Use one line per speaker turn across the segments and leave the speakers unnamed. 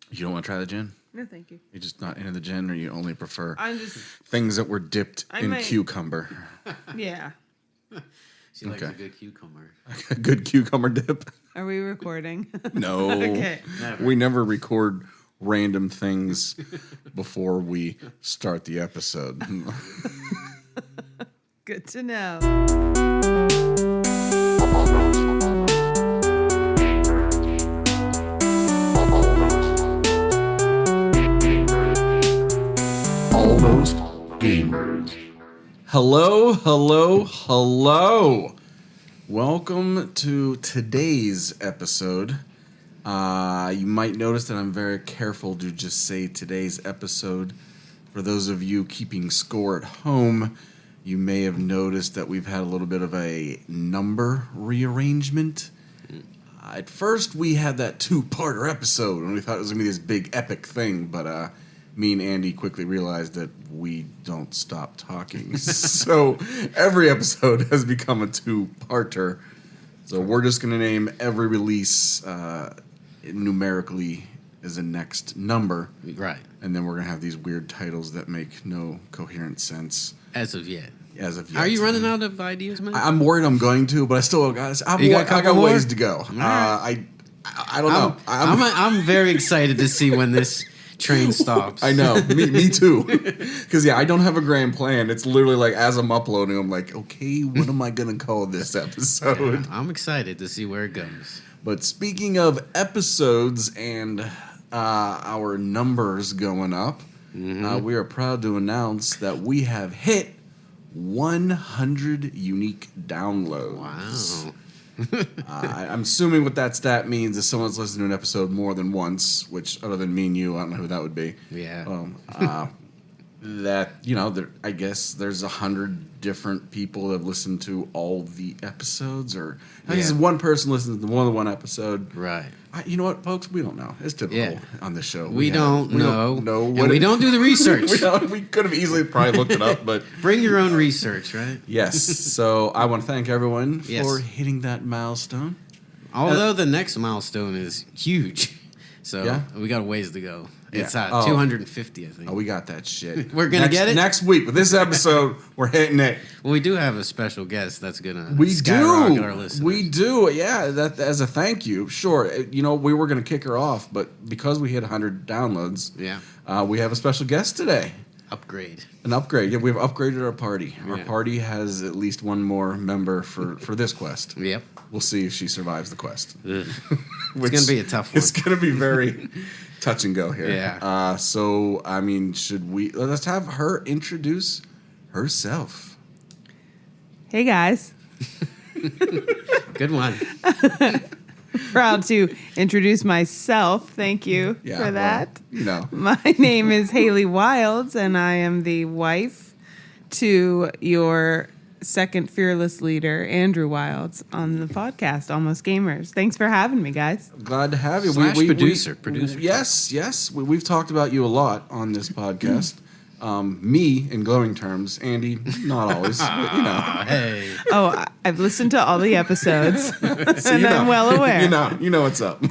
You don't want to try the gin?
No, thank you.
You're just not into the gin, or you only prefer
I'm just
things that were dipped in cucumber?
Yeah.
She likes a good cucumber.
A good cucumber dip?
Are we recording?
No.
Okay.
Never.
We never record random things before we start the episode.
Good to know.
Almost Gamers.
Hello, hello, hello. Welcome to today's episode. You might notice that I'm very careful to just say today's episode. For those of you keeping score at home, you may have noticed that we've had a little bit of a number rearrangement. At first, we had that two-parter episode, and we thought it was going to be this big epic thing, but me and Andy quickly realized that we don't stop talking. So every episode has become a two-parter. So we're just going to name every release numerically as a next number.
Right.
And then we're going to have these weird titles that make no coherent sense.
As of yet.
Are
you running out of ideas, man?
I'm worried I'm going to, but I still got ways to go. Right. I don't know.
I'm very excited to see when this train stops.
I know. Me too. Because, I don't have a grand plan. It's literally like as I'm uploading, I'm like, okay, what am I going to call this episode?
Yeah, I'm excited to see where it goes.
But speaking of episodes and our numbers going up, we are proud to announce that we have hit 100 unique downloads.
Wow.
I'm assuming what that stat means is someone's listened to an episode more than once, which other than me and you, I don't know who that would be.
Yeah.
That, I guess there's 100 different people that have listened to all the episodes, or I guess one person listens to one episode.
Right.
You know what, folks? We don't know. It's typical on this show.
We don't know.
And
we don't do the research.
we could have easily probably looked it up, but...
Bring your own research, right?
Yes. So I want to thank everyone for hitting that milestone.
Although the next milestone is huge. So we got a ways to go.
Yeah.
It's 250, I think.
Oh, we got that shit.
We're going to get it?
Next week. With this episode, we're hitting it.
Well, we do have a special guest that's going to skyrocket our listeners.
We do. Yeah, that as a thank you. Sure. We were going to kick her off, but because we hit 100 downloads, we have a special guest today.
Upgrade.
An upgrade. Yeah, we've upgraded our party. Our party has at least one more member for this quest.
Yep.
We'll see if she survives the quest.
It's going to be a tough one.
It's going to be very touch and go here.
Yeah.
So, let's have her introduce herself.
Hey, guys.
Good one.
Proud to introduce myself. Thank you for that.
Well,
My name is Hayley Wilds, and I am the wife to your second fearless leader, Andrew Wilds, on the podcast, Almost Gamers. Thanks for having me, guys.
Glad to have you.
Producer.
Yes. We've talked about you a lot on this podcast. Me, in glowing terms. Andy, not always. But,
Hey.
Oh, I've listened to all the episodes, and I'm well aware.
You know what's up.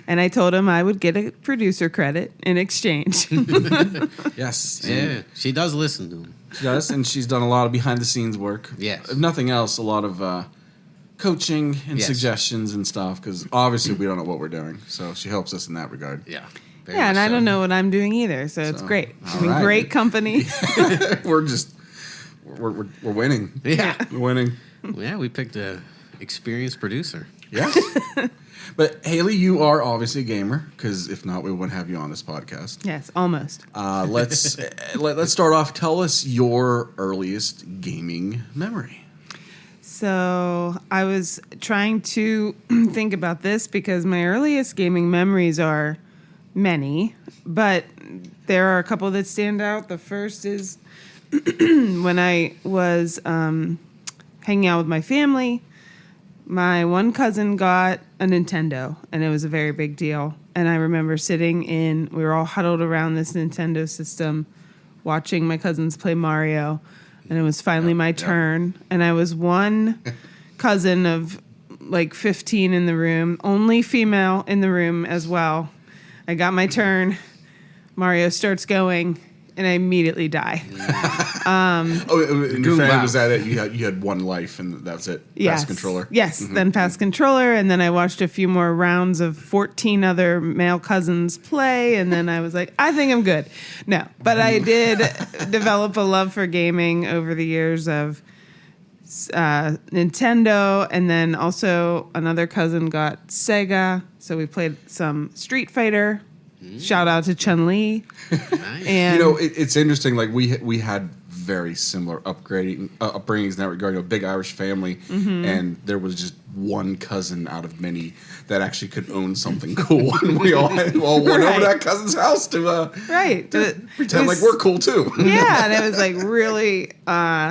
And I told him I would get a producer credit in exchange.
Yes.
Yeah, she does listen to him.
She does, and she's done a lot of behind-the-scenes work.
Yes.
If nothing else, a lot of coaching and suggestions and stuff, because obviously we don't know what we're doing. So she helps us in that regard.
Yeah.
And I don't know what I'm doing either, so it's great. I'm in great company.
we're winning.
Yeah.
We're winning.
Yeah, we picked a experienced producer.
Yeah. But Hayley, you are obviously a gamer, because if not, we wouldn't have you on this podcast.
Yes, almost.
Let's start off. Tell us your earliest gaming memory.
So I was trying to think about this because my earliest gaming memories are many, but there are a couple that stand out. The first is when I was hanging out with my family. My one cousin got a Nintendo, and it was a very big deal. And I remember we were all huddled around this Nintendo system, watching my cousins play Mario, and it was finally my turn. And I was one cousin of like 15 in the room, only female in the room as well. I got my turn. Mario starts going, and I immediately die.
And your fan was that it? You had one life, and that's it.
Yes.
Pass controller.
Yes, then pass controller, and then I watched a few more rounds of 14 other male cousins play, and then I was like, I think I'm good. No, but I did develop a love for gaming over the years of Nintendo, and then also another cousin got Sega, so we played some Street Fighter. Shout out to Chun-Li.
Nice.
And
It's interesting. Like we had very similar upbringings in that regard. A big Irish family, and there was just one cousin out of many that actually could own something cool, and we all went over to that cousin's house to pretend like we're cool too.
Yeah, and it was like really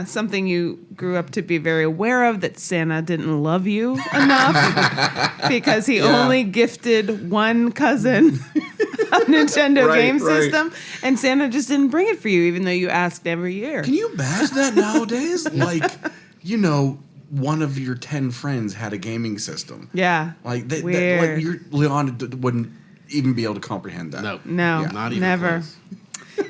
something you grew up to be very aware of, that Santa didn't love you enough because he only gifted one cousin a Nintendo game system, and Santa just didn't bring it for you, even though you asked every year.
Can you imagine that nowadays? Like, one of your 10 friends had a gaming system.
Yeah,
Like,
weird.
Leon wouldn't even be able to comprehend that.
No,
not even
never.
close.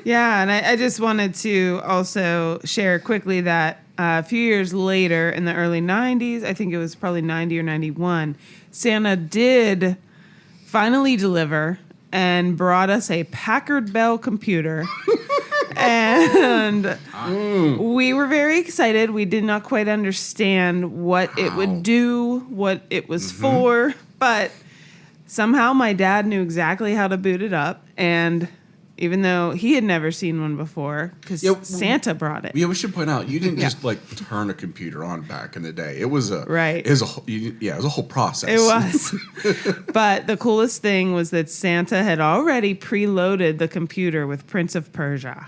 Yeah, and I just wanted to also share quickly that a few years later, in the early 90s, I think it was probably 90 or 91, Santa did finally deliver and brought us a Packard Bell computer. And we were very excited. We did not quite understand what it would do, what it was for, but somehow my dad knew exactly how to boot it up, and even though he had never seen one before, because Santa brought it.
Yeah, we should point out, you didn't just turn a computer on back in the day. It was a
Right.
It was a whole process.
It was. But the coolest thing was that Santa had already preloaded the computer with Prince of Persia.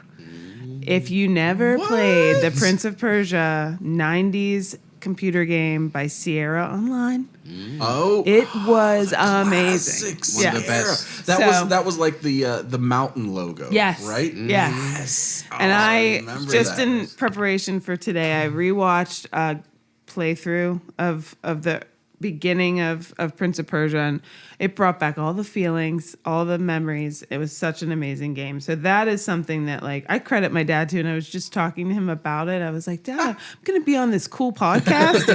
If you never played the Prince of Persia 90s computer game by Sierra Online, it was amazing.
One of the best.
That was like the mountain logo.
Yes.
Right?
Yes.
Oh,
And I
remember
just
that.
in preparation for today, I rewatched a playthrough of the beginning of Prince of Persia, and it brought back all the feelings, all the memories. It was such an amazing game. So that is something that I credit my dad to, and I was just talking to him about it. I was like, Dad, I'm going to be on this cool podcast,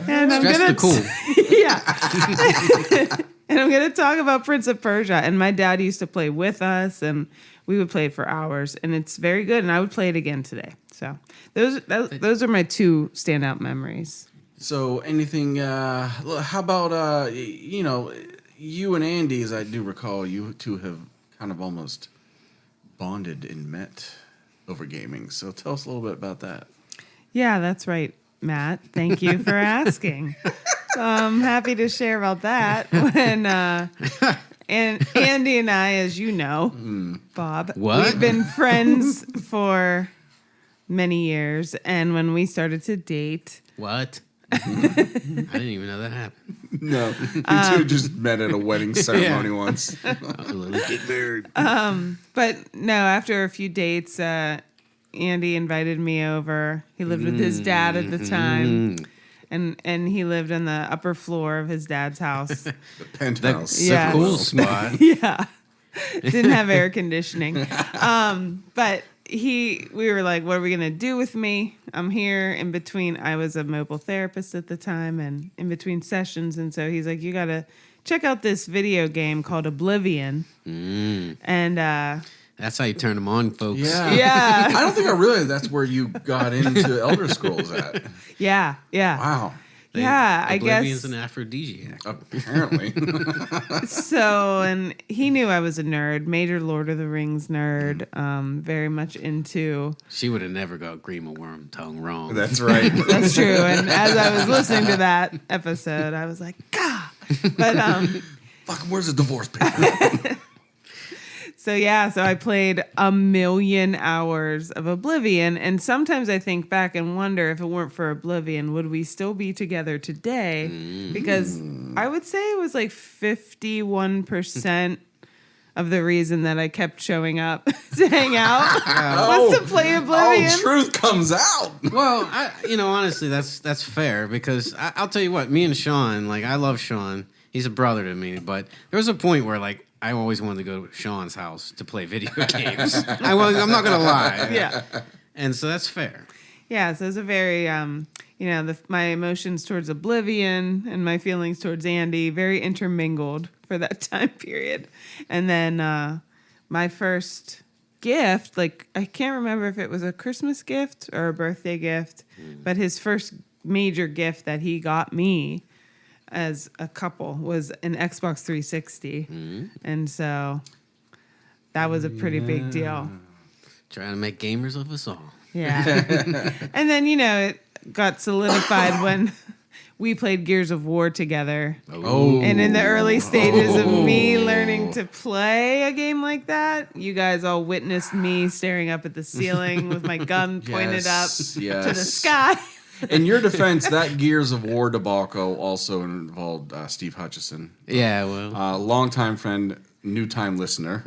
and I'm going to
cool.
and I'm going to talk about Prince of Persia. And my dad used to play with us, and we would play it for hours, and it's very good. And I would play it again today. So those are my two standout memories.
So anything? How about you and Andy? As I do recall, you two have kind of almost bonded and met over gaming. So tell us a little bit about that.
Yeah, that's right, Matt. Thank you for asking. I'm happy to share about that. When and Andy and I, as you know, Bob, we've been friends for many years, and when we started to date,
What? I didn't even know that happened.
No, you two just met at a wedding ceremony once.
Let's get married.
but no, after a few dates, Andy invited me over. He lived with his dad at the time. And he lived on the upper floor of his dad's house.
The penthouse.
That's a cool spot.
Yeah. Didn't have air conditioning. But we were like, what are we going to do with me? I'm here in between. I was a mobile therapist at the time and in between sessions. And so he's like, you got to check out this video game called Oblivion. And
that's how you turn them on, folks.
Yeah.
I don't think I realized that's where you got into Elder Scrolls at.
Yeah.
Wow.
I
Oblivion's
guess.
an aphrodisiac.
Apparently.
So, and he knew I was a nerd, major Lord of the Rings nerd, very much into.
She would have never got Grima Wormtongue wrong.
That's right.
That's true. And as I was listening to that episode, I was like, God. But
Fuck, where's the divorce paper?
so I played a million hours of Oblivion, and sometimes I think back and wonder if it weren't for Oblivion, would we still be together today? Because I would say it was like 51% of the reason that I kept showing up to hang out was to play Oblivion.
Oh, truth comes out.
Well, honestly, that's fair because I'll tell you what, me and Sean, I love Sean. He's a brother to me, but there was a point where I always wanted to go to Sean's house to play video games. I'm not gonna lie.
Yeah.
And so that's fair.
Yeah, so it's a very, my emotions towards Oblivion and my feelings towards Andy, very intermingled for that time period. And then my first gift, like, I can't remember if it was a Christmas gift or a birthday gift, but his first major gift that he got me as a couple was an Xbox 360. And so that was a pretty big deal.
Trying to make gamers of us all.
Yeah. And then, it got solidified when we played Gears of War together.
Oh.
And in the early stages of me learning to play a game like that, you guys all witnessed me staring up at the ceiling with my gun pointed up to the sky.
In your defense, that Gears of War debacle also involved Steve Hutchison.
Yeah, well.
Longtime friend, new time listener.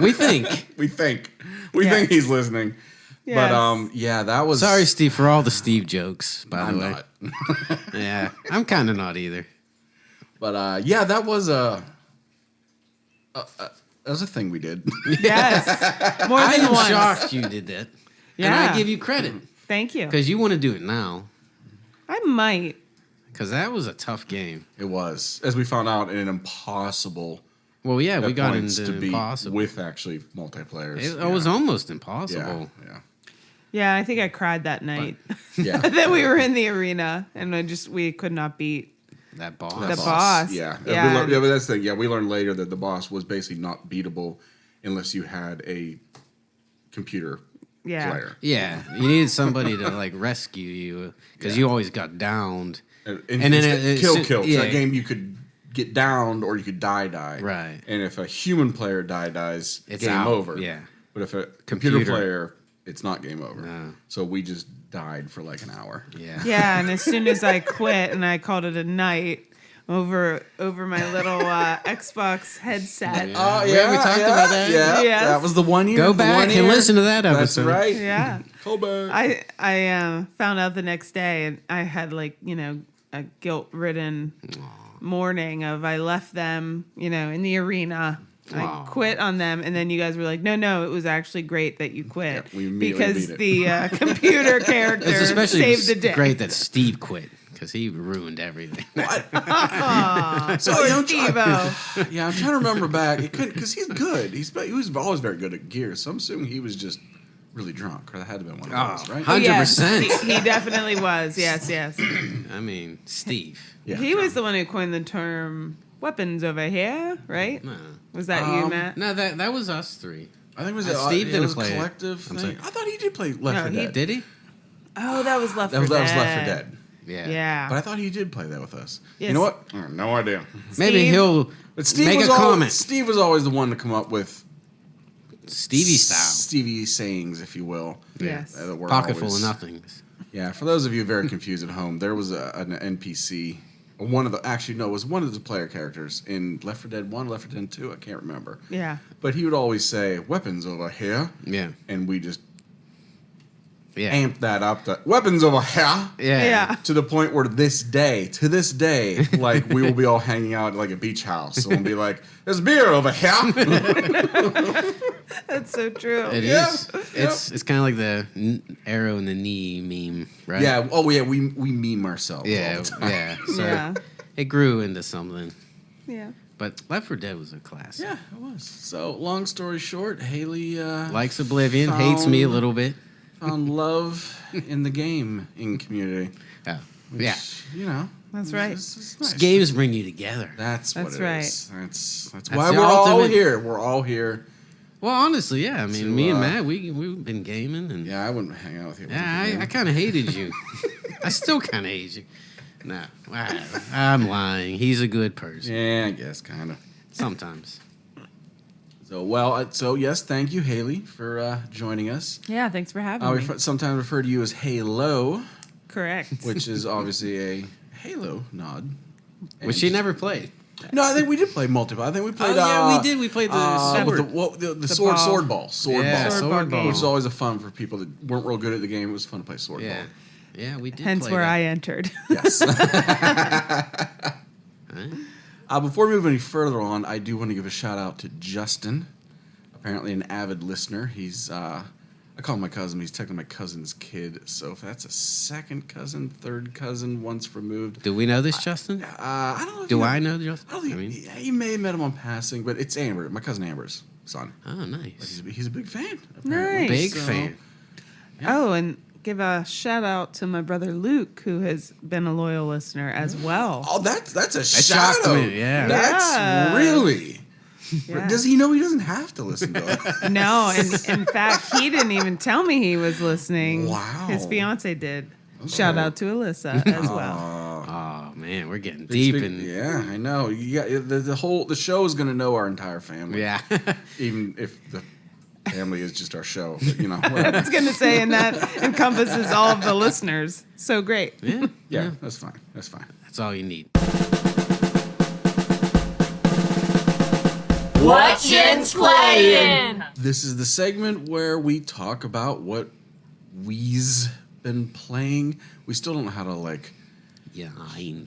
We think.
We think he's listening.
Yes.
But that was.
Sorry, Steve, for all the Steve jokes, by
I'm
the way.
not.
Yeah, I'm kind of not either.
But that was that was a thing we did.
Yes. More
I
than
am
once.
shocked you did that.
Yeah.
And I give you credit.
Thank you.
Because you want to do it now.
I might.
Because that was a tough game.
It was, as we found out, an impossible.
Well, yeah, we got
points
into
to beat
impossible.
with actually multiplayers.
It was almost impossible.
Yeah.
Yeah, I think I cried that night.
Yeah.
that we were in the arena and we could not beat
That boss.
the boss.
Yeah.
Yeah.
But that's the thing. Yeah, we learned later that the boss was basically not beatable unless you had a computer player.
Yeah, you needed somebody to like rescue you because you always got downed.
And
then
it's kill.
yeah.
That game you could get downed or you could die.
Right.
And if a human player dies,
It's
game
out.
over.
Yeah.
But if a computer
Computer.
player, it's not game over.
No.
So we just died for like an hour.
Yeah.
Yeah, and as soon as I quit and I called it a night over my little Xbox headset.
Yeah. Oh, yeah, we talked about that.
Yeah,
Yes.
that was the 1 year.
Go
the
back
1
and
year.
listen to that
That's
episode.
right.
Yeah.
Go back.
I found out the next day and I had a guilt-ridden morning of I left them, in the arena. I quit on them, and then you guys were like, no, it was actually great that you quit.
Yeah, we immediately
because
beat
the computer character
It's especially
saved the day.
great that Steve quit because he ruined everything.
So
Poor Steve-O.
Yeah, I'm trying to remember back. He couldn't because he's good. He was always very good at Gears. So I'm assuming he was just really drunk, or that had to have been one of those, right?
100%.
He definitely was. Yes.
I mean, Steve.
Yeah.
He was the one who coined the term weapons over here, right?
No,
Was that you, Matt?
no, that was us three.
I think it was
Steve
it
didn't
was a
play it.
collective
I'm
thing.
sorry.
I thought he did play Left
No,
4
he
Dead.
Did he?
Oh, that was Left
That
4
was
Dead.
Left 4 Dead.
Yeah.
Yeah.
But I thought he did play that with us.
Yes.
You know what? I have no idea.
Maybe
Steve-
he'll
But Steve
make
was
a comment.
Steve was always the one to come up with
Stevie style.
Stevie sayings, if you will.
Yes.
That were
Pocket full of
always-
nothings.
Yeah, for those of you very confused at home, there was an NPC. It was one of the player characters in Left 4 Dead 1, Left 4 Dead 2, I can't remember.
Yeah.
But he would always say, weapons over here.
Yeah.
And we just
Yeah.
amped that up to weapons over here.
Yeah.
To the point where to this day, like we will be all hanging out at like a beach house. And we'll be like, there's beer over here.
That's so true.
It
Yeah.
is. It's kind of like the arrow in the knee meme, right?
Yeah. Oh, yeah. We meme ourselves all
Yeah.
the time.
Yeah. So
Yeah.
it grew into something.
Yeah.
But Left 4 Dead was a classic.
Yeah, it was. So, long story short, Hayley
Likes Oblivion, hates me a little bit.
found love in the gaming community.
Yeah.
Which,
Yeah.
You know.
That's right.
It's nice.
Games bring you together.
That's what
That's
it
right.
is. That's
That's
why
the
we're all
ultimate-
here. We're all here.
Well, honestly, yeah. I mean,
To,
me and Matt, we've been gaming, and
Yeah, I wouldn't hang out with you.
yeah, I kind of hated you. I still kind of hate you. Nah, I'm lying. He's a good person.
Yeah, I guess kind of.
Sometimes.
So yes, thank you, Hayley, for joining us.
Yeah. Thanks for having
We
me.
sometimes refer to you as Halo,
Correct.
which is obviously a Halo nod.
Which she never played.
No, I think we did play multiple. I think we played.
we did. We played the
with
sword.
the sword
ball.
sword ball. Sword
Yeah,
ball.
Sword
sword
ball
ball.
Which is always a fun for people that weren't real good at the game. It was fun to play sword
Yeah.
ball.
Yeah, we did
Hence
play
where
that.
I entered.
Yes.
Huh?
Before we move any further on, I do want to give a shout out to Justin. Apparently, an avid listener. He's I call him my cousin. But he's technically my cousin's kid. So if that's a second cousin, third cousin, once removed.
Do we know this, Justin?
I don't know. If
Do
you know,
I know Justin?
I don't think you may have met him on passing, but it's Amber, my cousin Amber's son.
Oh,
But
nice.
he's a big fan. Apparently.
Nice.
Big
So,
fan.
Oh, and give a shout out to my brother Luke, who has been a loyal listener as well.
Oh, that's a
shocked
shout out.
me, yeah.
That's
Yeah.
really.
Yeah.
Does he know he doesn't have to listen to it?
No, and in fact, he didn't even tell me he was listening.
Wow.
His fiance did. Shout out to Alyssa as well.
Oh man, we're getting deep in.
Yeah, I know. The show is going to know our entire family.
Yeah.
Even if the family is just our show, but, you know. Whatever.
I was going to say, and that encompasses all of the listeners. So great.
Yeah.
Yeah, that's fine. That's fine.
That's all you need.
What Jin's playing?
This is the segment where we talk about what we's been playing. We still don't know how to
Yeah.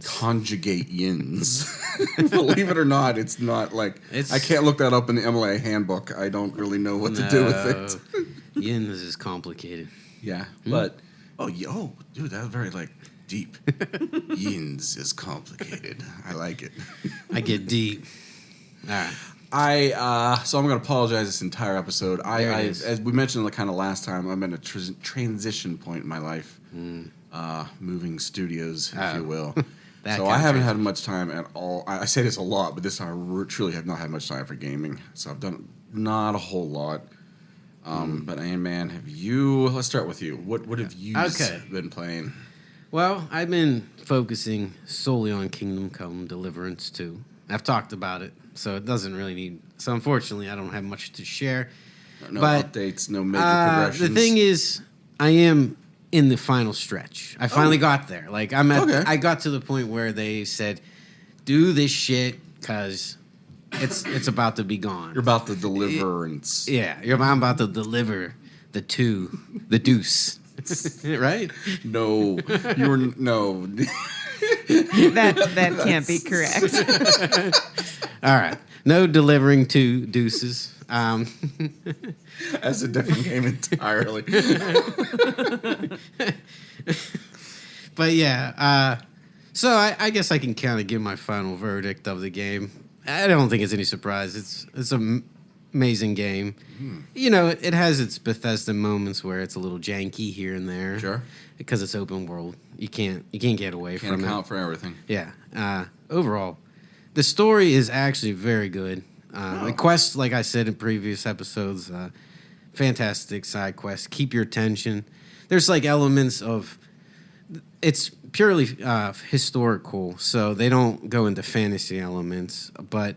conjugate yins. Believe it or not, it's not
It's-
I can't look that up in the MLA handbook. I don't really know what to do with it.
Yin is complicated.
Yeah, but dude, that was very deep. Yins is complicated. I like it.
I get deep. All right.
So I'm going to apologize this entire episode.
There it is.
As we mentioned kind of last time, I'm in a transition point in my life, moving studios, if you will.
That
So
kind
I
of
haven't
transition.
had much time at all. I say this a lot, but this time I truly have not had much time for gaming. So I've done not a whole lot. But man, have you? Let's start with you. What have you been playing?
Well, I've been focusing solely on Kingdom Come Deliverance 2. I've talked about it, so it doesn't really need. So unfortunately, I don't have much to share.
No
But,
updates, no major progressions.
The thing is, I am in the final stretch. I finally got there. I'm at.
Okay.
I got to the point where they said, "Do this shit," because it's about to be gone.
You're about to deliverance.
Yeah, I'm about to deliver the deuce, right?
No, you're no.
That can't be correct.
All right, no delivering two deuces.
That's a different game entirely.
But yeah, so I guess I can kind of give my final verdict of the game. I don't think it's any surprise. It's an amazing game. You know, it has its Bethesda moments where it's a little janky here and there.
Sure.
Because it's open world. You can't get away
Can't
from
account
it.
for everything.
Yeah. Overall, the story is actually very good. The quests, like I said in previous episodes, fantastic side quests. Keep your attention. There's elements of. It's purely historical, so they don't go into fantasy elements, but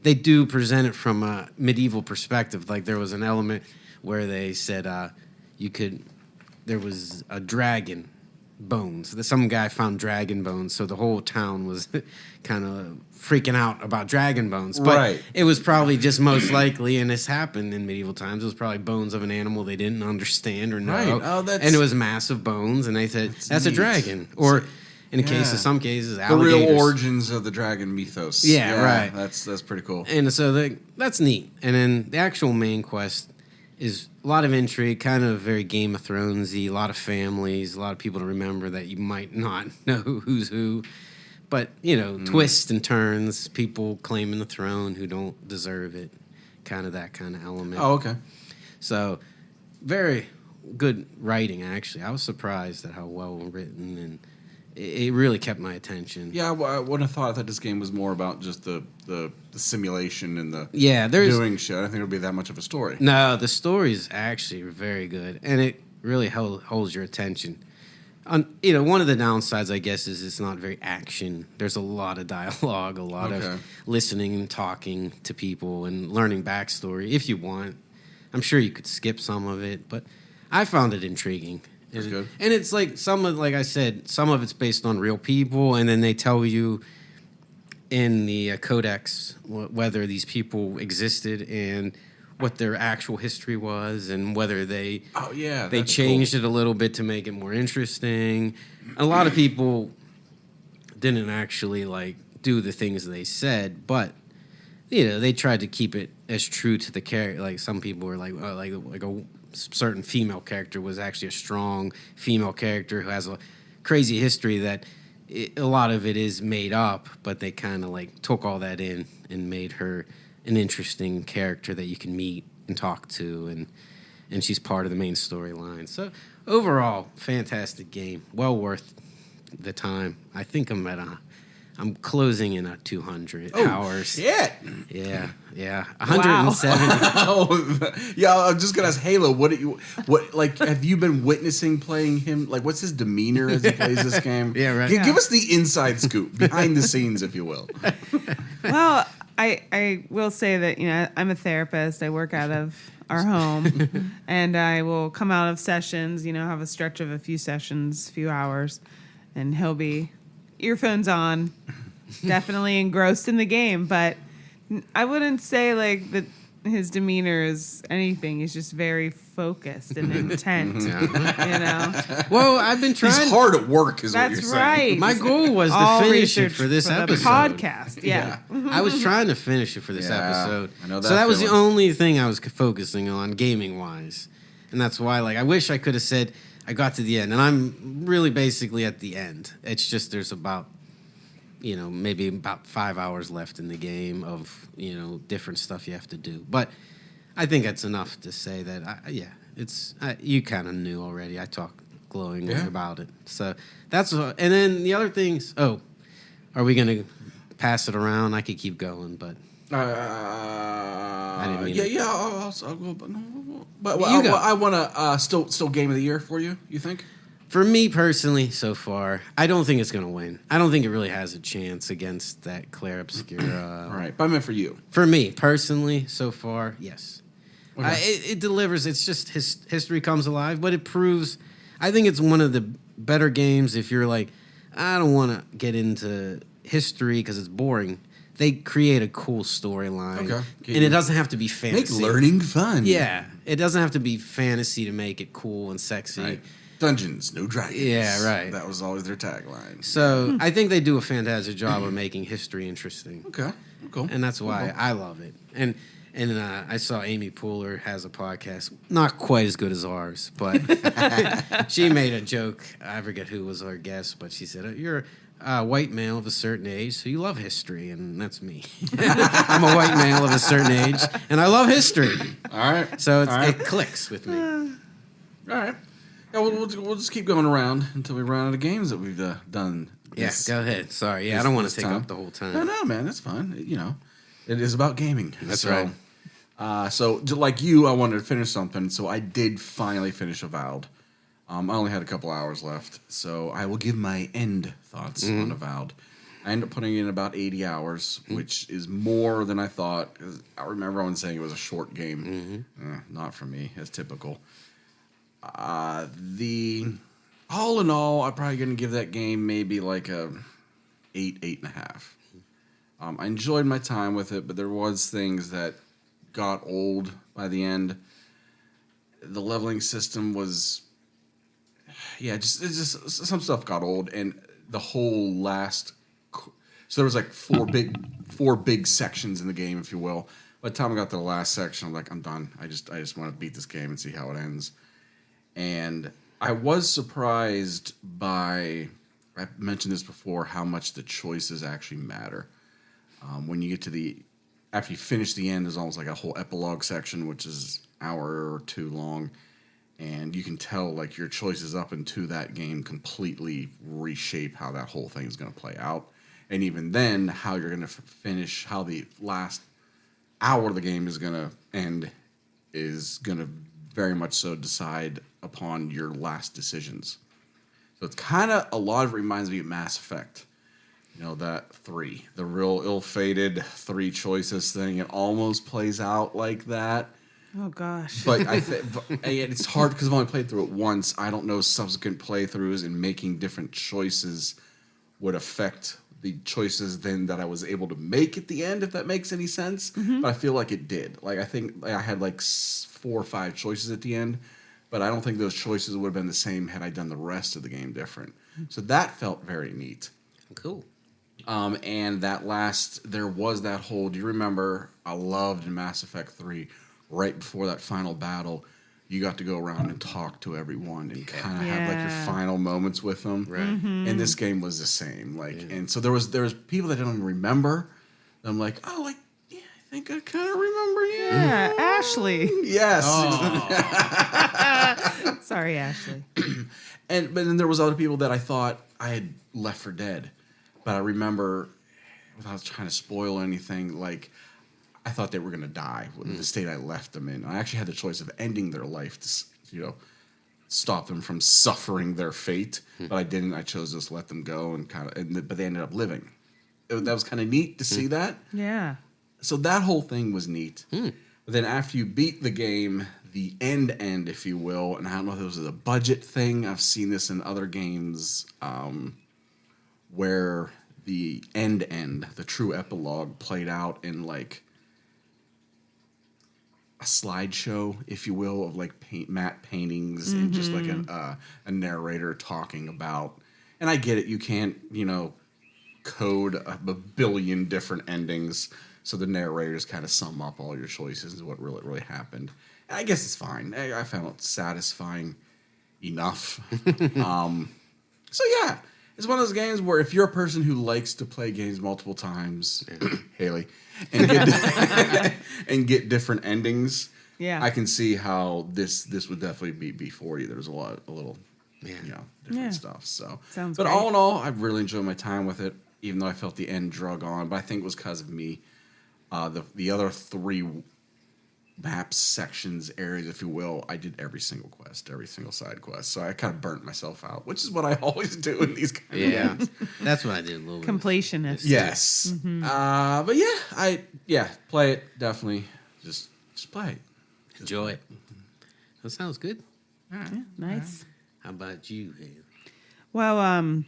they do present it from a medieval perspective. There was an element where they said there was a dragon bones. Some guy found dragon bones, so the whole town was kind of freaking out about dragon bones. But
Right.
it was probably just most likely, and this happened in medieval times, it was probably bones of an animal they didn't understand or know.
Right. Oh, that's-
and it was massive bones, and they said, that's a
neat.
dragon. Or in
Yeah.
some cases,
The
alligators.
real origins of the dragon mythos.
Yeah, right.
That's pretty cool.
And so that's neat. And then the actual main quest is a lot of intrigue, kind of very Game of Thrones-y, a lot of families, a lot of people to remember that you might not know who's who. But, twists and turns, people claiming the throne who don't deserve it, kind of that kind of element.
Oh, okay.
So, very good writing, actually. I was surprised at how well written, and it really kept my attention.
Yeah, I wouldn't have thought that this game was more about just the simulation and the
There's
doing shit. I don't think it would be that much of a story.
No, the story is actually very good, and it really holds your attention. One of the downsides, I guess, is it's not very action. There's a lot of dialogue, a lot of listening and talking to people and learning backstory. If you want, I'm sure you could skip some of it, but I found it intriguing.
That's good.
And it's like I said, some of it's based on real people, and then they tell you in the codex whether these people existed and what their actual history was, and whether they changed it a little bit to make it more interesting. A lot of people didn't actually do the things they said, but they tried to keep it as true to the character. Like some people were like a certain female character was actually a strong female character who has a crazy history that a lot of it is made up, but they kind of like took all that in and made her an interesting character that you can meet and talk to, and she's part of the main storyline. So overall, fantastic game, well worth the time. I think I'm closing in at 200 hours.
Shit.
Yeah, 170.
Oh, yeah. I'm just gonna ask Halo. What like have you been witnessing playing him? Like, what's his demeanor as he plays this game?
Yeah, right.
Give us the inside scoop, behind the scenes, if you will.
Well, I will say that I'm a therapist. I work out of our home, and I will come out of sessions. Have a stretch of a few sessions, few hours, and he'll be earphones on, definitely engrossed in the game. But I wouldn't say like that his demeanor is anything. He's just very focused and intent.
Well, I've been trying.
He's hard at work, is what
That's
you're
right.
saying.
My goal was
All
to finish it
research
for this
the
episode.
podcast. Yeah.
I was trying to finish it for this episode.
I know that
so that was the
feeling.
only thing I was focusing on gaming wise. And that's why I wish I could have said I got to the end. And I'm really basically at the end. It's just there's about maybe about 5 hours left in the game of, different stuff you have to do. But I think that's enough to say that, you kind of knew already. I talked glowingly about it. So that's and then the other things, are we going to pass it around? I could keep going, but... I didn't mean
I'll go. But
You go.
I want to still game of the year for you. You think?
For me personally, so far, I don't think it's going to win. I don't think it really has a chance against that Claire Obscura.
All right, but I meant for you.
For me personally, so far, yes.
Okay.
It delivers. It's just history comes alive, but it proves. I think it's one of the better games if you're like, I don't want to get into history because it's boring. They create a cool storyline, and it doesn't have to be fantasy.
Make learning fun.
Yeah, it doesn't have to be fantasy to make it cool and sexy.
Right. Dungeons, no dragons.
Yeah, right.
That was always their tagline.
So I think they do a fantastic job of making history interesting.
Okay, cool.
And that's why I love it. And I saw Amy Poehler has a podcast, not quite as good as ours, but she made a joke. I forget who was our guest, but she said, "You're a white male of a certain age, so you love history," and that's me. I'm a white male of a certain age, and I love history.
All right.
So it clicks with me.
All right. Yeah, we'll just keep going around until we run out of games that we've done.
Yeah, go ahead. Sorry. Yeah, I don't want to take up the whole time.
No, man, that's fine. It is about gaming.
That's right.
So, like you, I wanted to finish something, so I did finally finish Avowed. I only had a couple hours left, so I will give my end thoughts on Avowed. I ended up putting in about 80 hours, which is more than I thought. I remember everyone saying it was a short game. Not for me, as typical. All in all, I'm probably going to give that game maybe like a 8.5. I enjoyed my time with it, but there was things that got old by the end. The leveling system was, just some stuff got old, and the whole last. So there was like four big sections in the game, if you will. By the time I got to the last section, I'm like, I'm done. I just want to beat this game and see how it ends. And I was surprised by, I mentioned this before, how much the choices actually matter. When you get to after you finish the end, there's almost like a whole epilogue section, which is an hour or two long. And you can tell like your choices up into that game completely reshape how that whole thing is going to play out. And even then, how you're going to finish, how the last hour of the game is going to end is going to very much so decide upon your last decisions. So it's kind of, a lot of it reminds me of Mass Effect. That 3, the real ill-fated 3 choices thing. It almost plays out like that.
Oh, gosh.
But it's hard because I've only played through it once. I don't know subsequent playthroughs and making different choices would affect the choices then that I was able to make at the end, if that makes any sense. But I feel like it did. Like, I think I had like 4 or 5 choices at the end, but I don't think those choices would have been the same had I done the rest of the game different. So that felt very neat.
Cool.
And there was that whole. Do you remember? I loved in Mass Effect 3, right before that final battle, you got to go around and talk to everyone and kind of have like your final moments with them.
Right.
And this game was the same. And so there was people that didn't even remember. I'm like, oh, I think I kind of remember you.
Yeah, Ashley.
Yes.
Sorry, Ashley.
But then there was other people that I thought I had left for dead. But I remember, without trying to spoil anything, like I thought they were going to die with the state I left them in. I actually had the choice of ending their life to, stop them from suffering their fate. But I didn't. I chose to just let them go but they ended up living. That was kind of neat to see that.
Yeah.
So that whole thing was neat. But then after you beat the game, the end, if you will, and I don't know if it was a budget thing. I've seen this in other games where the end, the true epilogue, played out in like a slideshow, if you will, of like matte paintings and just like a narrator talking about. And I get it. You can't, code a billion different endings. So the narrators kind of sum up all your choices and what really happened. And I guess it's fine. I found it satisfying enough. So yeah, it's one of those games where if you're a person who likes to play games multiple times, Hayley, and get different endings, I can see how this would definitely be for you. There's a little different stuff. So,
Sounds
but
great.
all in all, I really enjoyed my time with it. Even though I felt the end drug on, but I think it was because of me. The other 3 maps, sections, areas, if you will, I did every single side quest. So I kind of burnt myself out, which is what I always do in these kind of games.
That's what I did a little bit.
Completionist.
Yes. But play it, definitely. Just play it.
Enjoy it. That sounds good.
Yeah, nice.
How about you, Haley?
Well,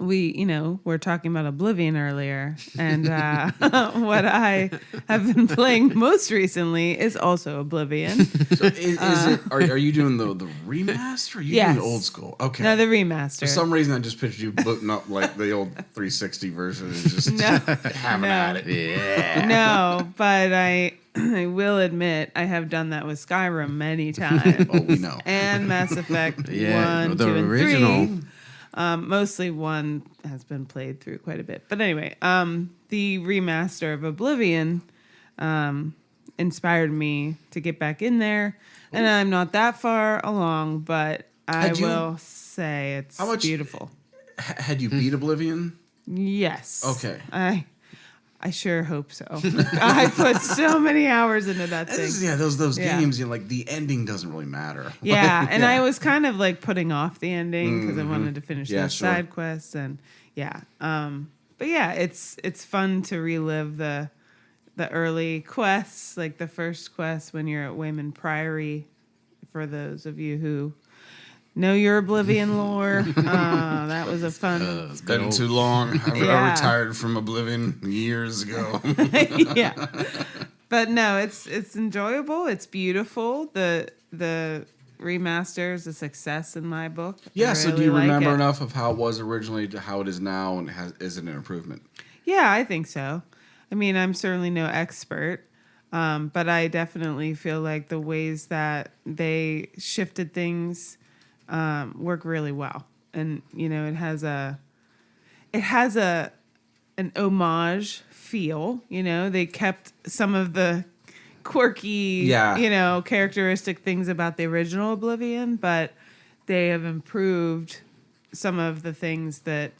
we, we're talking about Oblivion earlier, and what I have been playing most recently is also Oblivion.
So is it? Are you doing the remaster? Or are you doing the old school? Okay.
No, the remaster.
For some reason, I just pictured you booting up like the old 360 version and just having at it.
Yeah.
No, but I will admit I have done that with Skyrim many times.
Oh, we know.
And Mass Effect 1,
the
2, and
original.
3. Mostly 1 has been played through quite a bit. But anyway, the remaster of Oblivion inspired me to get back in there. And I'm not that far along, but I will say it's beautiful.
Had you beat Oblivion?
Yes.
Okay.
I sure hope so. I put so many hours into that thing.
Those games, like the ending doesn't really matter.
Yeah, and I was kind of like putting off the ending because I wanted to finish those side quests, and but yeah, it's fun to relive the early quests, like the first quest when you're at Wayman Priory. For those of you who know your Oblivion lore, that was a fun.
It's been too long. I retired from Oblivion years ago.
Yeah, but no, it's enjoyable. It's beautiful. The remaster is a success in my book.
Yeah.
I
So
really
do you
like
remember
it.
enough of how it was originally to how it is now, and is it an improvement?
Yeah, I think so. I mean, I'm certainly no expert, but I definitely feel like the ways that they shifted things work really well, and it has an homage feel. They kept some of the quirky, characteristic things about the original Oblivion, but they have improved some of the things that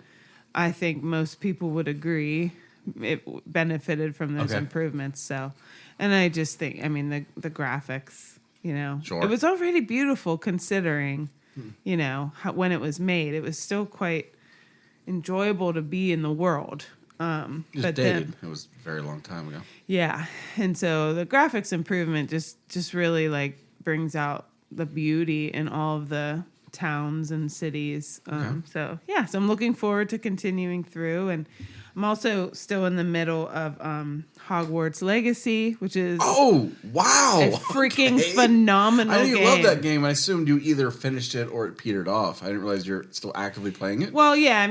I think most people would agree it benefited from those improvements. So, and I just think, the graphics, it was already beautiful considering, when it was made, it was still quite enjoyable to be in the world.
But dated. It was a very long time ago.
Yeah, and so the graphics improvement just really like brings out the beauty in all of the towns and cities. So I'm looking forward to continuing through, and I'm also still in the middle of Hogwarts Legacy, which is
a
freaking phenomenal
game. I
game.
love that game. I assumed you either finished it or it petered off. I didn't realize you're still actively playing it.
Well, yeah,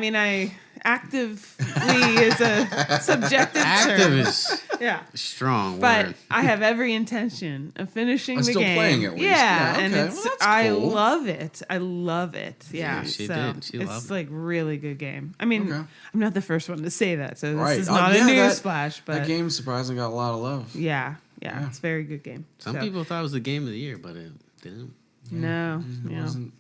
actively is a subjective
Active
term.
is
Yeah.
a strong
But
word.
I have every intention of finishing
I'm
the
still
game.
playing at least.
Yeah,
Yeah,
and
okay.
it's
Well, that's
I
cool.
love it. I love it. Yeah,
Yeah, she
so
did. She
it's
loved it.
like really good game. I mean,
Okay.
I'm not the first one to say that, so this
Right.
is
Oh,
not
yeah,
a
that-
newsflash. But
That game surprisingly got a lot of love.
yeah,
Yeah.
it's a very good game.
Some
So,
people thought it was the game of the year, but it didn't.
no,
It
yeah.
wasn't.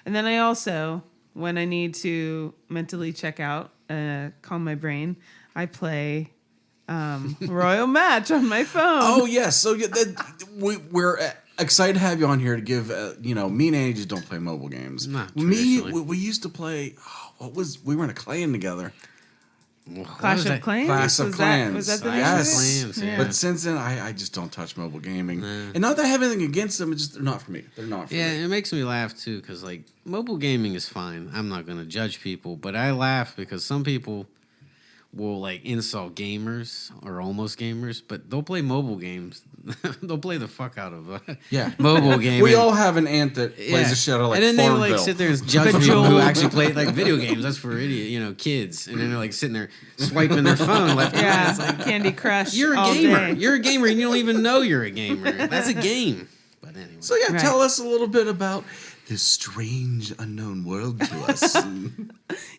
And then I also, when I need to mentally check out, calm my brain, I play Royal Match on my phone.
Oh yes, so yeah, we're excited to have you on here to give. Me and Annie just don't play mobile games.
Not
Me,
traditionally.
Clash of Clans?
Clash of Clans.
Was that the
Yes.
name of it?
Clans, yeah.
But since then, I just don't touch mobile gaming.
Nah.
And not that I have anything against them, it's just they're not for me. They're not for
Yeah,
me.
it makes me laugh too because like mobile gaming is fine. I'm not gonna judge people, but I laugh because some people will like insult gamers or almost gamers, but they'll play mobile games. They'll play the fuck out of
Yeah.
mobile gaming.
We all have an aunt that plays the shit out of like
and then they will, like
Farmville.
sit there and judge people
Bejeweled.
who actually play like video games. That's for kids. And then they're like sitting there swiping their phone left and right.
Yeah,
It's like,
Candy Crush.
you're a
all
gamer.
day.
You're a gamer and you don't even know you're a gamer. That's a game. But anyway.
So yeah,
Right.
tell us a little bit about this strange unknown world to us.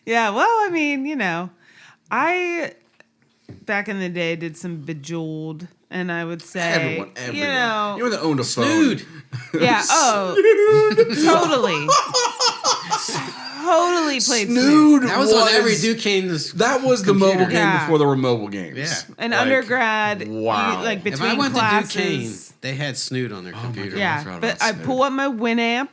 Yeah, well, I mean, I back in the day did some Bejeweled, and I would say,
Everyone.
you
You're the owner of phone.
Snood.
yeah, totally played Snood.
Snood
That was on every Duquesne's.
That was the
computer.
mobile game
Yeah.
before there were mobile games.
Yeah.
An
Like,
undergrad,
wow.
like
If
between
I went
classes.
to Duquesne, they had Snood on their computer.
I
Yeah,
forgot
but
about
I
Snood.
pull up my Winamp,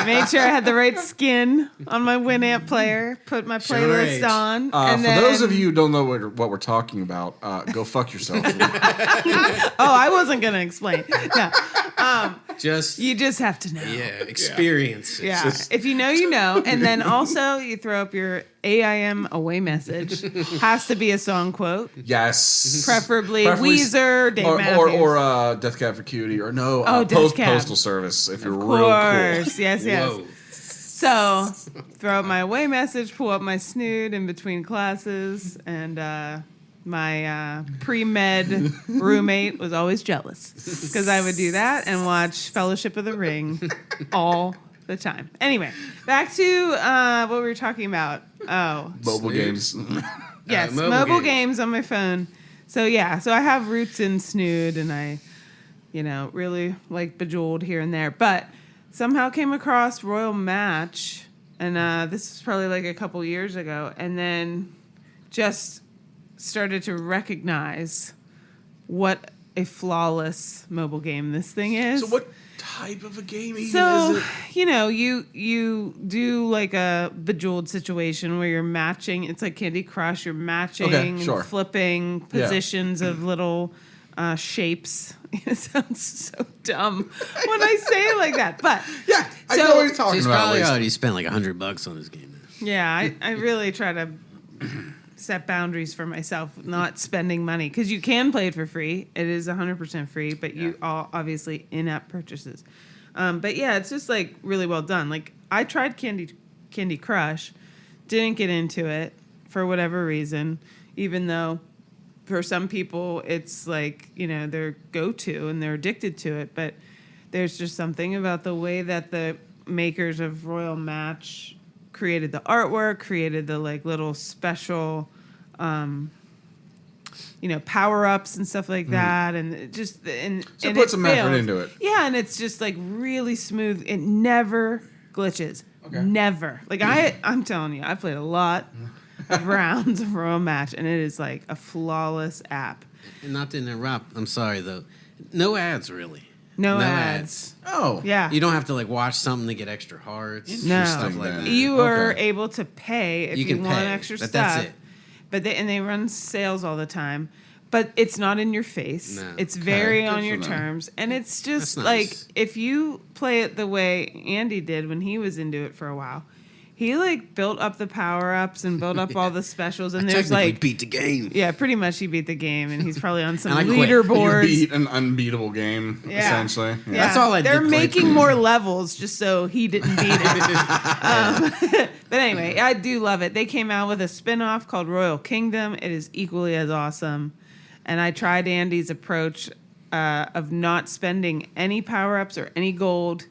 made sure I had the right skin on my Winamp player, put my
Sure
playlist
age.
on,
For
and then
those of you who don't know what we're talking about, go fuck yourself.
oh, I wasn't gonna explain. No,
Just
you just have to know.
experience.
Yeah, if you know, you know. And then also you throw up your AIM away message. Has to be a song quote,
Yes.
preferably Weezer, Dave
or
Matthews.
Death Cab for Cutie, or no,
Death Cab.
Postal Service if you're
of
real
course, yes.
Whoa.
So throw up my away message, pull up my Snood in between classes, and my pre-med roommate was always jealous because I would do that and watch Fellowship of the Ring all the time. Anyway, back to what we were talking about. Oh,
cool. Mobile
Snood.
games.
yes,
mobile
mobile
games.
games on my phone. So yeah, so I have roots in Snood, and I, really like Bejeweled here and there, but somehow came across Royal Match, and this was probably like a couple years ago, and then just started to recognize what a flawless mobile game this thing is.
So what type of a game even
So,
is it?
you do like a Bejeweled situation where you're matching. It's like Candy Crush. You're matching,
Okay, sure.
and flipping positions of little shapes. It sounds so dumb when I say it like that, but
Yeah, I
So-
know what you're talking
He's
about.
probably
at least.
already spent like $100 on this game.
yeah, I really try to set boundaries for myself, not spending money, because you can play it for free. It is 100% free, but you all obviously in-app purchases. But yeah, it's just like really well done. Like I tried Candy Crush, didn't get into it for whatever reason, even though for some people it's like, their go-to and they're addicted to it. But there's just something about the way that the makers of Royal Match created the artwork, created the like little special, power-ups and stuff like that, and it just and
So
and
put
it
some effort
feels-
into it.
Yeah, and it's just like really smooth. It never glitches.
Okay.
Never. Like I'm telling you, I played a lot of rounds of Royal Match, and it is like a flawless app.
And not to interrupt, I'm sorry though. No ads really.
No ads.
Oh.
Yeah.
You don't have to like watch something to get extra hearts.
No.
Stuff like
then.
that.
You are
Okay.
able to pay if
You
you,
can
want
pay,
extra
but
stuff.
that's it.
But they run sales all the time. But it's not in your face.
No.
It's very
Good
on
for
your
them.
terms. And it's just
That's
like
nice.
if you play it the way Andy did when he was into it for a while, he like built up the power ups and built up all the specials. And there's
Technically
like
beat the game.
yeah, pretty much he beat the game, and he's probably on some
And I quit.
leaderboards.
You beat an unbeatable game, essentially.
Yeah.
That's all I
They're
did play
making
through.
more levels just so he didn't beat it. But anyway, I do love it. They came out with a spin-off called Royal Kingdom. It is equally as awesome. And I tried Andy's approach of not spending any power-ups or any gold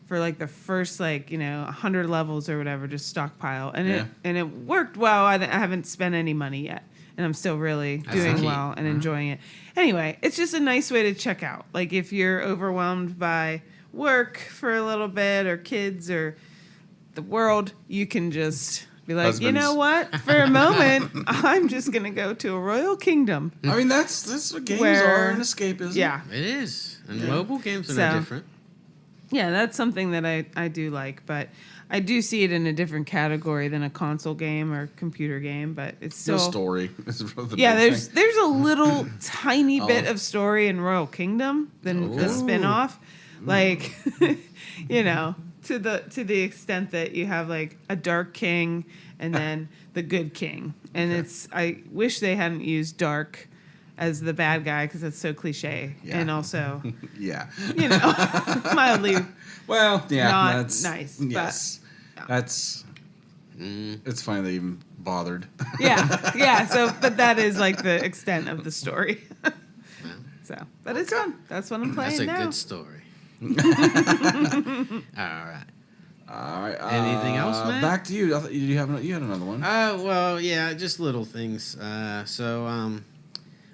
for like the first 100 levels or whatever, just stockpile. And it worked well. I haven't spent any money yet. And I'm still really doing
neat.
well and enjoying it. Anyway, it's just a nice way to check out. Like if you're overwhelmed by work for a little bit or kids or the world, you can just be like,
Husbands.
you know what? For a moment, I'm just going to go to a royal kingdom.
I mean, that's what games
Where-
are, an escapism.
Yeah.
It is. And mobile games are
So-
no different.
Yeah, that's something that I do like, but I do see it in a different category than a console game or computer game, but it's
No
still...
story. Is the
Yeah,
big
there's
thing.
there's a little tiny
Oh.
bit of story in Royal Kingdom than the spin-off. Like, to the extent that you have like a dark king and then the good king. And I wish they hadn't used dark as the bad guy because it's so cliche.
Yeah.
And also,
Yeah.
mildly
Well, yeah,
Not
that's
nice, but-
Yes, that's. It's funny they even bothered.
yeah. So, but that is like the extent of the story. So, but it's fun. That's what I'm playing
That's a
now.
good story. All right.
All right.
Anything else, Matt?
Back to you. I thought you had another one.
Well, yeah, just little things.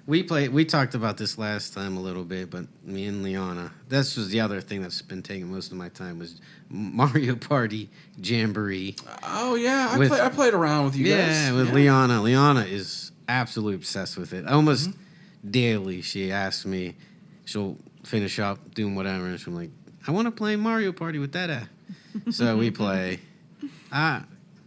We talked about this last time a little bit, but me and Liana, this was the other thing that's been taking most of my time was Mario Party Jamboree.
Oh yeah,
with-
I played around with you guys.
Yeah, with Liana. Liana is absolutely obsessed with it. Almost daily, she asks me, she'll finish up doing whatever, and she'll like, I want to play Mario Party with Dada. So we play.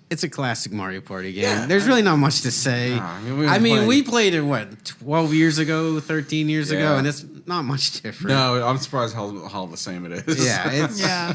It's a classic Mario Party game.
Yeah.
There's really not much to say.
Nah, I mean,
we played it, 12 years ago, 13 years ago,
Yeah.
and it's not much different.
No, I'm surprised how the same it is.
Yeah, it's,
Yeah.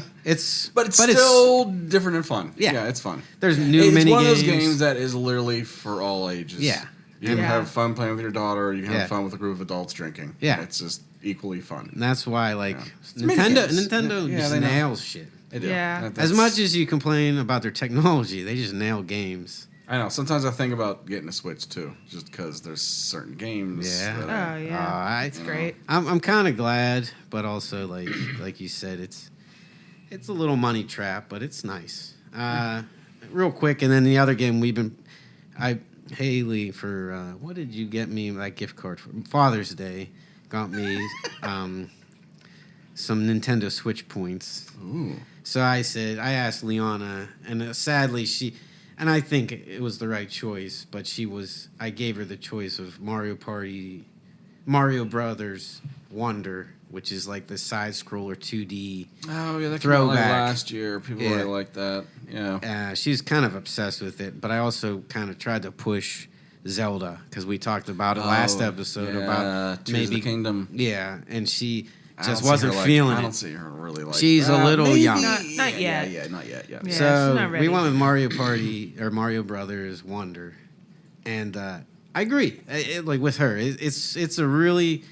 but
But it's still different and fun.
Yeah.
It's fun.
There's new
It's
mini
one of those
games.
games that is literally for all ages.
Yeah.
You can
Yeah.
have fun playing with your daughter. You can
Yeah.
have fun with a group of adults drinking.
Yeah.
It's just equally fun.
And that's why, like,
It's mini games.
Nintendo
Yeah,
just
they know.
nails shit.
They do.
Yeah.
As much as you complain about their technology, they just nail games.
I know. Sometimes I think about getting a Switch too, just because there's certain games.
Yeah.
that
Oh yeah,
It's
great.
I'm kind of glad, but also like you said, it's a little money trap, but it's nice. Real quick, and then the other game Hayley for what did you get me that gift card for Father's Day? Got me some Nintendo Switch points.
Ooh.
So I asked Liana, and sadly and I think it was the right choice, but I gave her the choice of Mario Brothers Wonder, which is like the side scroller 2D.
Oh yeah, that came out like
Throwback.
last year. People
Yeah.
really like that. Yeah.
She's kind of obsessed with it, but I also kind of tried to push Zelda because we talked about it last episode about
Tears of the Kingdom.
Yeah, and she
I don't
just
see
wasn't
her like-
feeling
I don't
it.
see her really like.
She's a
that.
little
Maybe.
young.
Not
Yeah,
yet.
yeah, not yet. Yeah.
Yeah. she's
So
not ready.
we went with Mario Party or Mario Brothers Wonder, and I agree. Like with her, it's a really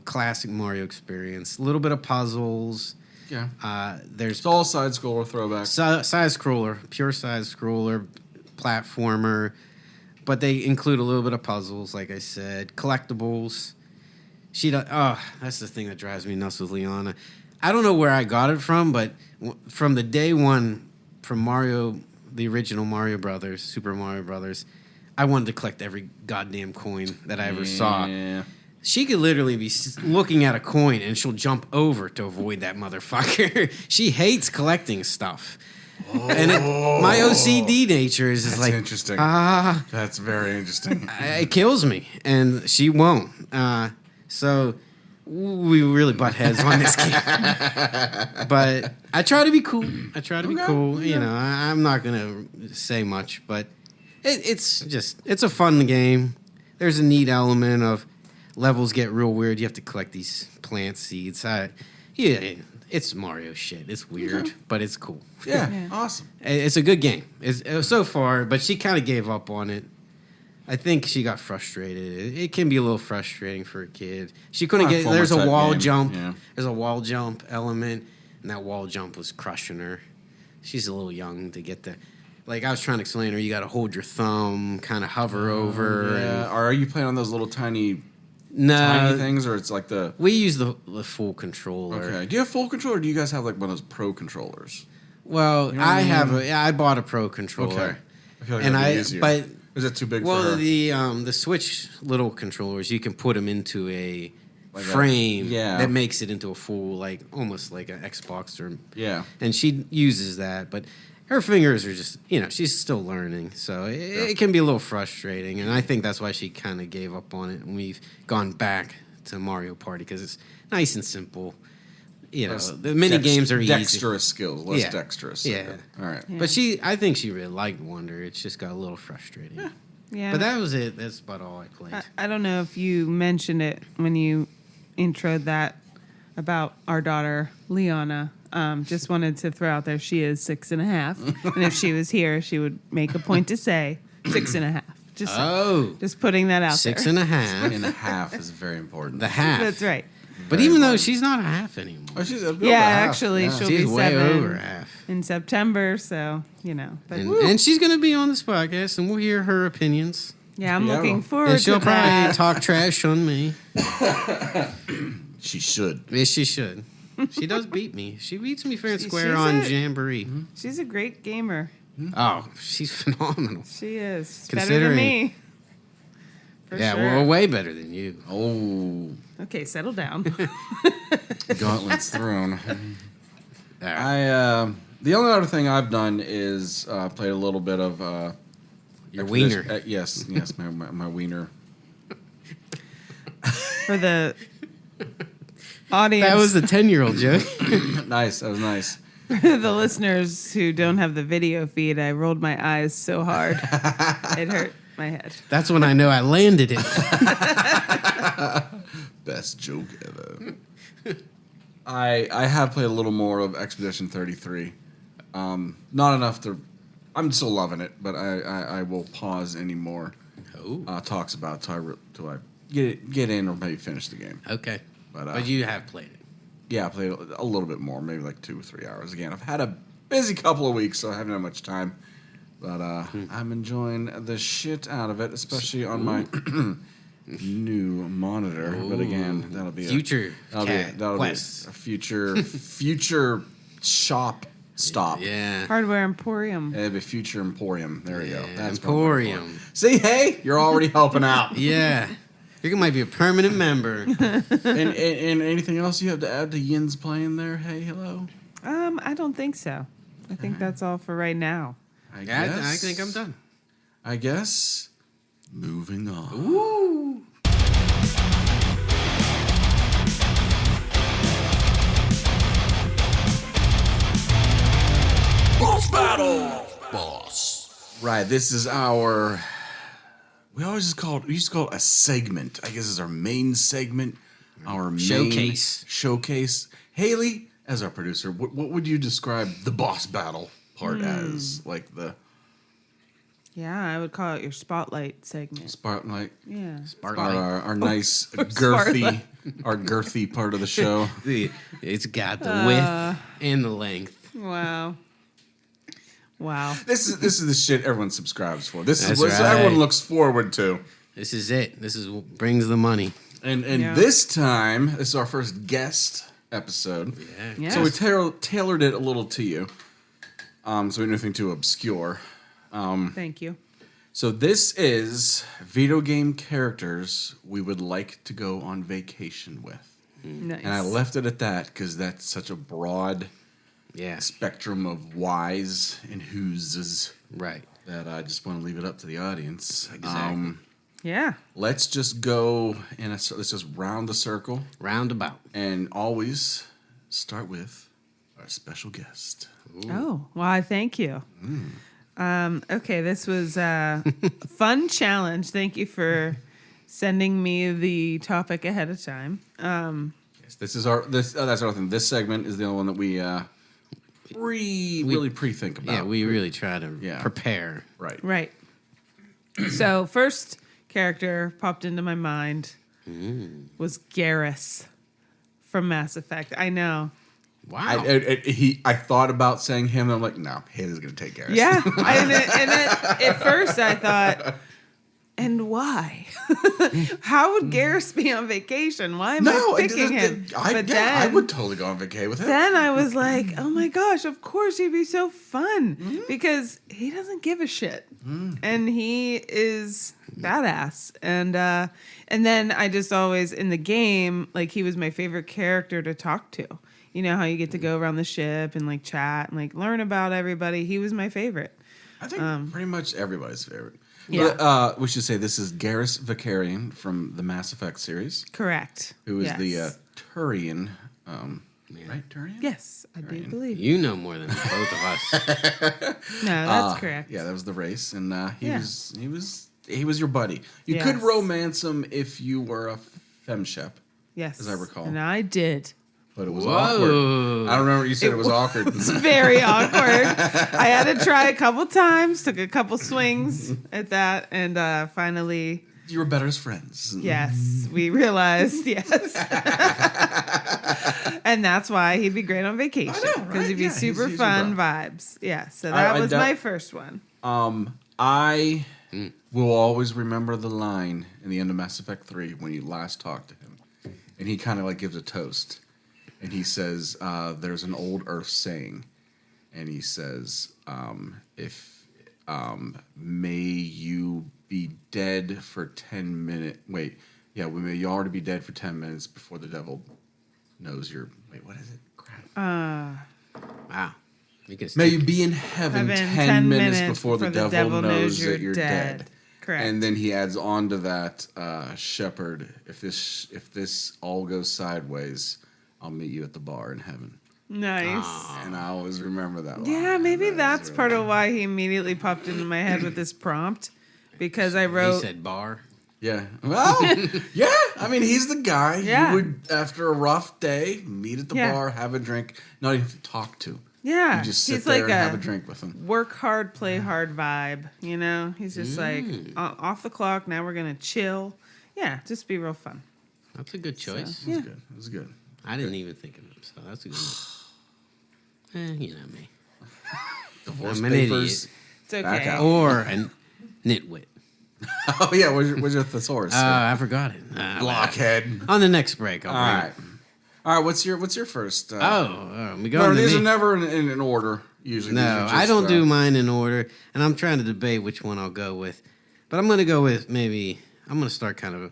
classic Mario experience. A little bit of puzzles.
Yeah.
There's
It's all side scroller throwback.
side scroller, pure side scroller, platformer, but they include a little bit of puzzles, like I said, collectibles. That's the thing that drives me nuts with Liana. I don't know where I got it from, but from the day one, from Mario, the original Mario Brothers, Super Mario Brothers, I wanted to collect every goddamn coin that I ever saw.
Yeah.
She could literally be looking at a coin and she'll jump over to avoid that motherfucker. She hates collecting stuff. And my OCD nature is just
That's
like,
interesting.
ah,
That's very interesting.
it kills me. And she won't. So we really butt heads on this game. But I try to be cool.
Okay.
You know, I'm not going to say much, but it's a fun game. There's a neat element of levels get real weird. You have to collect these plant seeds. Yeah, it's Mario shit. It's weird, but it's cool.
Yeah, awesome.
It's a good game. It's so far, but she kind of gave up on it. I think she got frustrated. It can be a little frustrating for a kid. She couldn't get. There's a wall jump. Yeah. There's a wall jump element, and that wall jump was crushing her. She's a little young to get there. Like I was trying to explain to her, you got to hold your thumb, kind of hover over.
Yeah. Or are you playing on those little tiny things, or it's like the?
We use the full controller.
Okay. Do you have full controller, or do you guys have like one of those pro controllers?
Well, you know I bought a pro controller.
Okay. I feel like that'd be easier.
But.
Is it too big for
her?
her?
The Switch little controllers, you can put them into a frame that makes it into a full, like almost like an Xbox or and she uses that, but her fingers are just she's still learning, so it can be a little frustrating, and I think that's why she kind of gave up on it, and we've gone back to Mario Party because it's nice and simple. The mini games are easy.
Dexterous skills, less dexterous.
Yeah.
All right.
Yeah. But I think she really liked Wonder. It's just got a little frustrating.
Yeah.
But that was it. That's about all I played.
I don't know if you mentioned it when you introed that about our daughter, Liana. Just wanted to throw out there she is 6.5. And if she was here, she would make a point to say 6.5. Just putting that out
6.5.
6.5 is very important.
The half.
That's right.
But even though she's not a half anymore.
Oh, she's over
actually,
half.
she'll
she's
be
way
7
over half
in September. So But
and she's going to be on this podcast, and we'll hear her opinions.
Yeah, I'm looking forward
and she'll
to that.
probably talk trash on me.
She should.
Yes, she should. She does beat me. She beats me fair and square on Jamboree. Mm-hmm.
She's a great gamer.
Oh, she's phenomenal.
She is.
Considering,
better than me. For sure.
Well, way better than you.
Oh.
Okay, settle down.
Gauntlet's thrown. Right. The only other thing I've done is played a little bit of
your wiener.
Yes, my wiener.
For the audience,
that was the 10-year-old joke.
Nice, that was nice.
For the listeners who don't have the video feed, I rolled my eyes so hard it hurt my head.
That's when I know I landed it.
Best joke ever. I have played a little more of Expedition 33. Not enough to. I'm still loving it, but I will pause any more talks about it till I get in or maybe finish the game.
Okay,
but
you have played it.
Yeah, I played a little bit more, maybe like 2 or 3 hours. Again, I've had a busy couple of weeks, so I haven't had much time. But I'm enjoying the shit out of it, especially on my new monitor. Ooh. But again, that'll be that'll be a future shop stop.
Yeah,
Hardware Emporium.
It'll be Future Emporium. There you go. That's
Emporium.
See, hey, you're already helping out.
Yeah. You might be a permanent member.
and anything else you have to add to Yin's playing there? Hey, hello.
I don't think so. I think that's all for right now.
I think I'm done.
I guess. Moving on.
Ooh.
Boss battle. Boss.
Right. This is our. We used to call it a segment. I guess it's our main segment, our main showcase. Haley, as our producer, what would you describe the boss battle part as? Like the.
Yeah, I would call it your spotlight segment.
Spotlight.
Yeah.
Spotlight. Our nice girthy part of the show.
It's got the width and the length.
Wow.
This is the shit everyone subscribes for. This is what everyone looks forward to.
This is it. This is what brings the money.
And this time, this is our first guest episode.
Yeah.
So we tailored it a little to you. So nothing too obscure.
Thank you.
So this is video game characters we would like to go on vacation with.
Nice.
And I left it at that because that's such a broad spectrum of whys and whoses.
Right.
That I just want to leave it up to the audience.
Exactly.
Yeah.
Let's just go let's just round the circle.
Roundabout. And
always start with our special guest.
Ooh. Oh, well, thank you. Okay, this was a fun challenge. Thank you for sending me the topic ahead of time.
This is our that's our thing. This segment is the only one that we really pre-think about.
Yeah, we really try to
Yeah.
prepare.
Right.
Right. So first character popped into my mind was Garrus from Mass Effect. I know.
Wow.
I thought about saying him, and I'm like, no, Haley's going to take Garrus.
Yeah. At first I thought, and why? How would Garrus be on vacation? Why am I picking him?
I would totally go on vacay with him.
Then I was like, oh my gosh, of course he'd be so fun because he doesn't give a shit. And he is badass. And then I just always, in the game, like he was my favorite character to talk to. You know how you get to go around the ship and like chat and like learn about everybody. He was my favorite.
I think pretty much everybody's favorite.
Yeah.
But, we should say this is Garrus Vakarian from the Mass Effect series.
Correct.
Who is the Turian, right? Turian?
Yes, I do believe.
You know more than both of us.
No, that's correct.
Yeah, that was the race, and he
Yeah.
he was your buddy. You could
Yes.
romance him if you were a femshep,
Yes.
as I recall.
And I did.
but it was
Whoa.
awkward. I don't remember. You said it was awkward.
It's very awkward. I had to try a couple times, took a couple swings at that, and finally,
You were better as friends.
yes, we realized, yes. And that's why he'd be great on vacation.
I know,
Because
right?
he'd be
Yeah,
super
he's
fun
your bro.
vibes. Yeah, so that was my first one.
I will always remember the line in the end of Mass Effect 3 when you last talked to him, and he kind of like gives a toast. And he says, there's an old Earth saying, and he says, may you be dead for 10 minutes. Wait, yeah, may you already be dead for 10 minutes before the devil knows you're. Wait, what is it? Crap.
Wow. You can
May
stick-
you be in heaven 10
10
minutes before the devil knows that you're dead.
Correct.
And then he adds on to that, Shepard, if this all goes sideways, I'll meet you at the bar in heaven.
Nice.
And I always remember that line.
Yeah, maybe
That
that's
is
part
really-
of why he immediately popped into my head with this prompt. Because I
He
wrote,
said bar.
Yeah. Well, yeah. I mean, he's the guy
Yeah.
you would, after a rough day, meet at the
Yeah.
bar, have a drink, not even talk to.
yeah,
You just sit
he's
there
like
and have a drink with him.
work hard, play hard vibe. You know, he's just like off the clock. Now we're gonna chill. Yeah, just be real fun.
That's a good choice.
It was good. It was good.
I didn't even think of him, so that's a good one. You know me.
Divorce
I'm an
papers.
It's okay.
Back out.
Or a nitwit.
Oh, yeah. Where's your thesaurus?
I forgot it.
Blockhead.
On the next break, I'll
All
bring
right. All right. What's your first?
it. We go
No,
on to
these
me.
are never in order. Usually, These
No,
are
I
just,
don't do mine in order, and I'm trying to debate which one I'll go with. But I'm going to go with I'm going to start kind of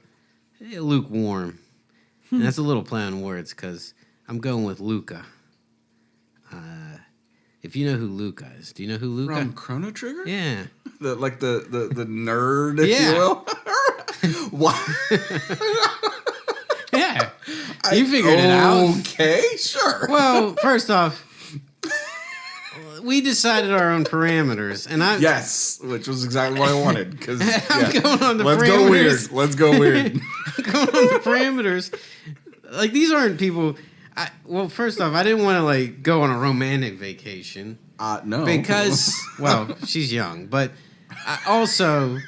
lukewarm. And that's a little play on words because I'm going with Luca. If you know who Luca is, do you know who Luca?
From Chrono Trigger.
Yeah.
The nerd, if
Yeah.
you will. What?
Yeah. You figured it out.
Okay, sure.
Well, first off, we decided our own parameters, and I
Yes, which was exactly what I wanted. Because
I'm going on the
let's
parameters.
go weird. Let's go weird.
Going on the parameters. Like these aren't people. Well, first off, I didn't want to like go on a romantic vacation
No,
because, well, she's young, but I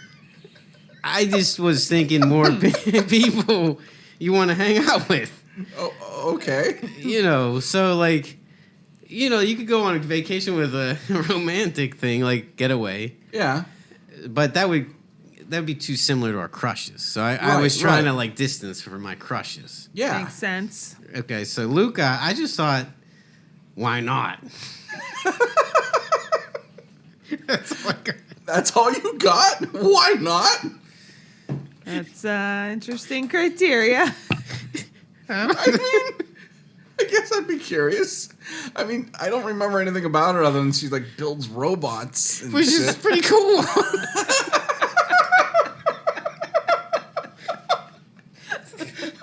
just was thinking more people you want to hang out with.
Oh, okay.
You know, so like, you know, you could go on a vacation with a romantic thing, like getaway,
Yeah.
but that'd be too similar to our crushes. So I was trying to like distance from my crushes.
Yeah.
Makes sense.
Okay, so Luca, I just thought, why not?
That's all you got? Why not?
That's interesting criteria.
I mean, I guess I'd be curious. I mean, I don't remember anything about her other than she like builds robots and
Which
shit.
is pretty cool.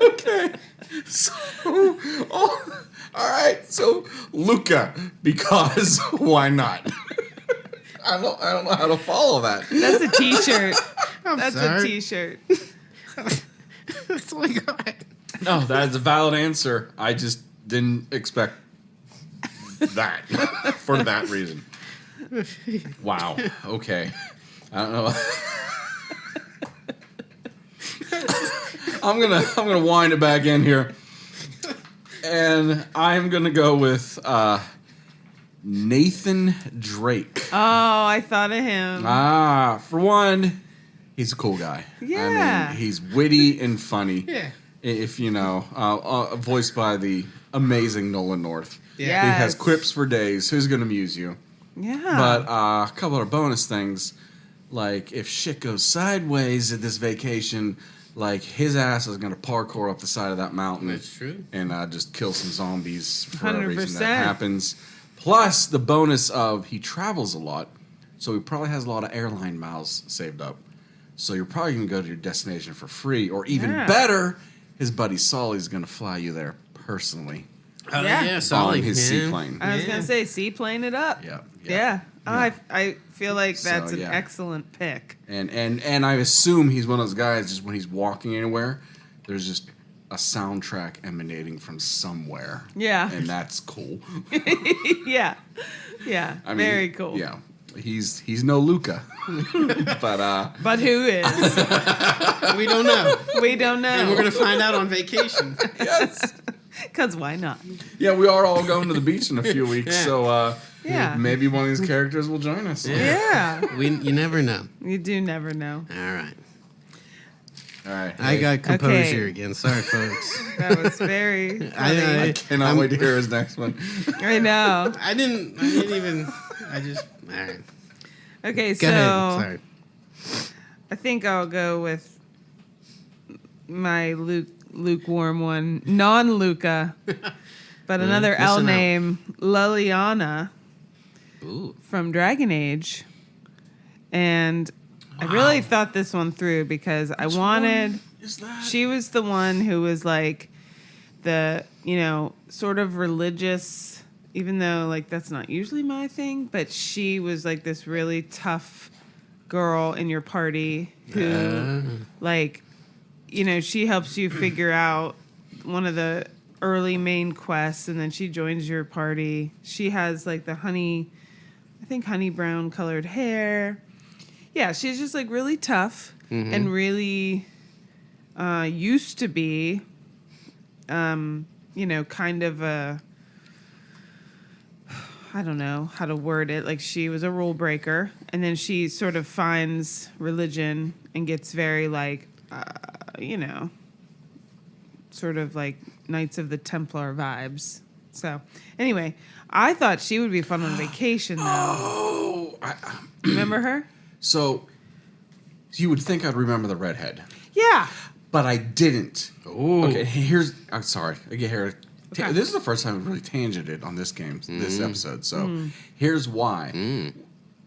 Okay. So, all right. So Luca, because why not? I don't know how to follow that.
That's a T-shirt.
I'm
That's
sorry.
a T-shirt.
That's all I got.
No, that is a valid answer. I just didn't expect that for that reason. Wow. Okay. I don't know. I'm gonna wind it back in here, and I'm gonna go with Nathan Drake.
Oh, I thought of him.
For one, he's a cool guy.
Yeah.
I mean, he's witty and funny.
Yeah.
If you know, voiced by the amazing Nolan North.
Yeah.
He has
Yes.
quips for days. Who's gonna amuse you?
Yeah.
But a couple of bonus things, like if shit goes sideways at this vacation, like his ass is gonna parkour up the side of that mountain.
That's true.
And just kill some zombies for a reason
100%.
that happens. Plus the bonus of he travels a lot, so he probably has a lot of airline miles saved up. So you're probably gonna go to your destination for free, or even
Yeah.
better, his buddy Solly's gonna fly you there personally.
Oh,
Yeah.
yeah,
On
Solly,
his
man.
seaplane.
I was
Yeah.
gonna say seaplane it up.
Yeah.
Yeah. Oh,
Yeah.
I feel like that's
So,
an
yeah.
excellent pick.
And I assume he's one of those guys. Just when he's walking anywhere, there's just a soundtrack emanating from somewhere.
Yeah.
And that's cool.
Yeah. Yeah.
I mean,
Very cool.
Yeah, he's no Luca, but
But who is?
We don't know.
We don't know.
And we're going to find out on vacation.
yes,
Because why not?
yeah, we are all going to the beach in a few weeks,
Yeah.
so
Yeah.
maybe one of these characters will join us.
Yeah.
You never know.
You do never know.
All right.
All right,
I got composure
Okay.
again. Sorry, folks.
That was very
I cannot wait to hear his next one.
I know.
I didn't even. I just. All right.
Okay,
Go
so
ahead. Sorry.
I think I'll go with my lukewarm one, non-Luca, but another L
missing out.
name, Liliana
Ooh.
from Dragon Age. And I really thought this one through because I wanted...
Is that?
She was the one who was like the, sort of religious, even though like that's not usually my thing, but she was like this really tough girl in your party who like, she helps you figure out one of the early main quests and then she joins your party. She has like the honey brown colored hair. Yeah, she's just like really tough and really used to be, kind of a, I don't know how to word it. Like she was a rule breaker and then she sort of finds religion and gets very like, sort of like Knights of the Templar vibes. So anyway, I thought she would be fun on vacation though.
Oh,
Remember her?
so you would think I'd remember the redhead.
Yeah.
But I didn't.
Ooh.
Okay, I'm sorry. Okay, here.
Okay.
This is the first time I've really tangented on this game, this episode. So here's why.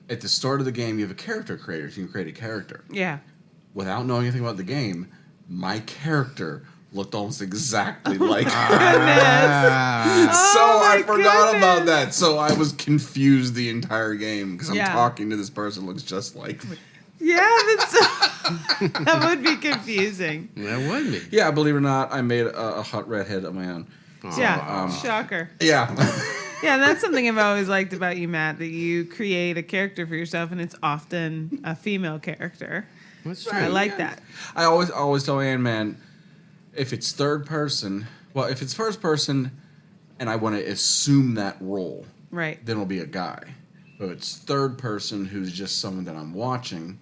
At the start of the game, you have a character creator. So you can create a character.
Yeah.
Without knowing anything about the game, my character looked almost exactly like her.
Goodness.
So
Oh
I
my
forgot
goodness.
about that. So I was confused the entire game because I'm
Yeah.
talking to this person who looks just like me.
Yeah, that would be confusing.
That would be.
Yeah, believe it or not, I made a hot redhead of my own.
Yeah, shocker.
Yeah.
Yeah, that's something I've always liked about you, Matt, that you create a character for yourself, and it's often a female character.
That's
I
true.
like that.
I always tell Ann, man, if it's third person, if it's first person and I want to assume that role,
Right.
then it'll be a guy. But if it's third person who's just someone that I'm watching,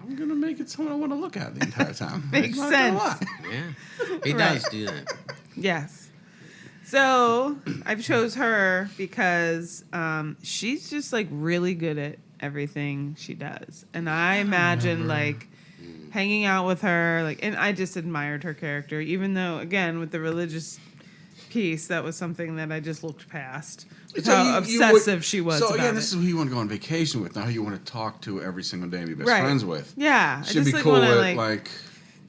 I'm going to make it someone I want to look at the entire time.
Makes
Not gonna lie.
sense.
Yeah. He
Right.
does do that.
Yes. So I've chose her because she's just like really good at everything she does, and I imagine like hanging out with her, like, and I just admired her character, even though again with the religious piece, that was something that I just looked past. With
So
how
you would-
obsessive she was.
So
about
again,
it.
this is who you want to go on vacation with, not who you want to talk to every single day and be best
Right.
friends with.
Yeah, I
Should
just
be
like
cool
want to
with
like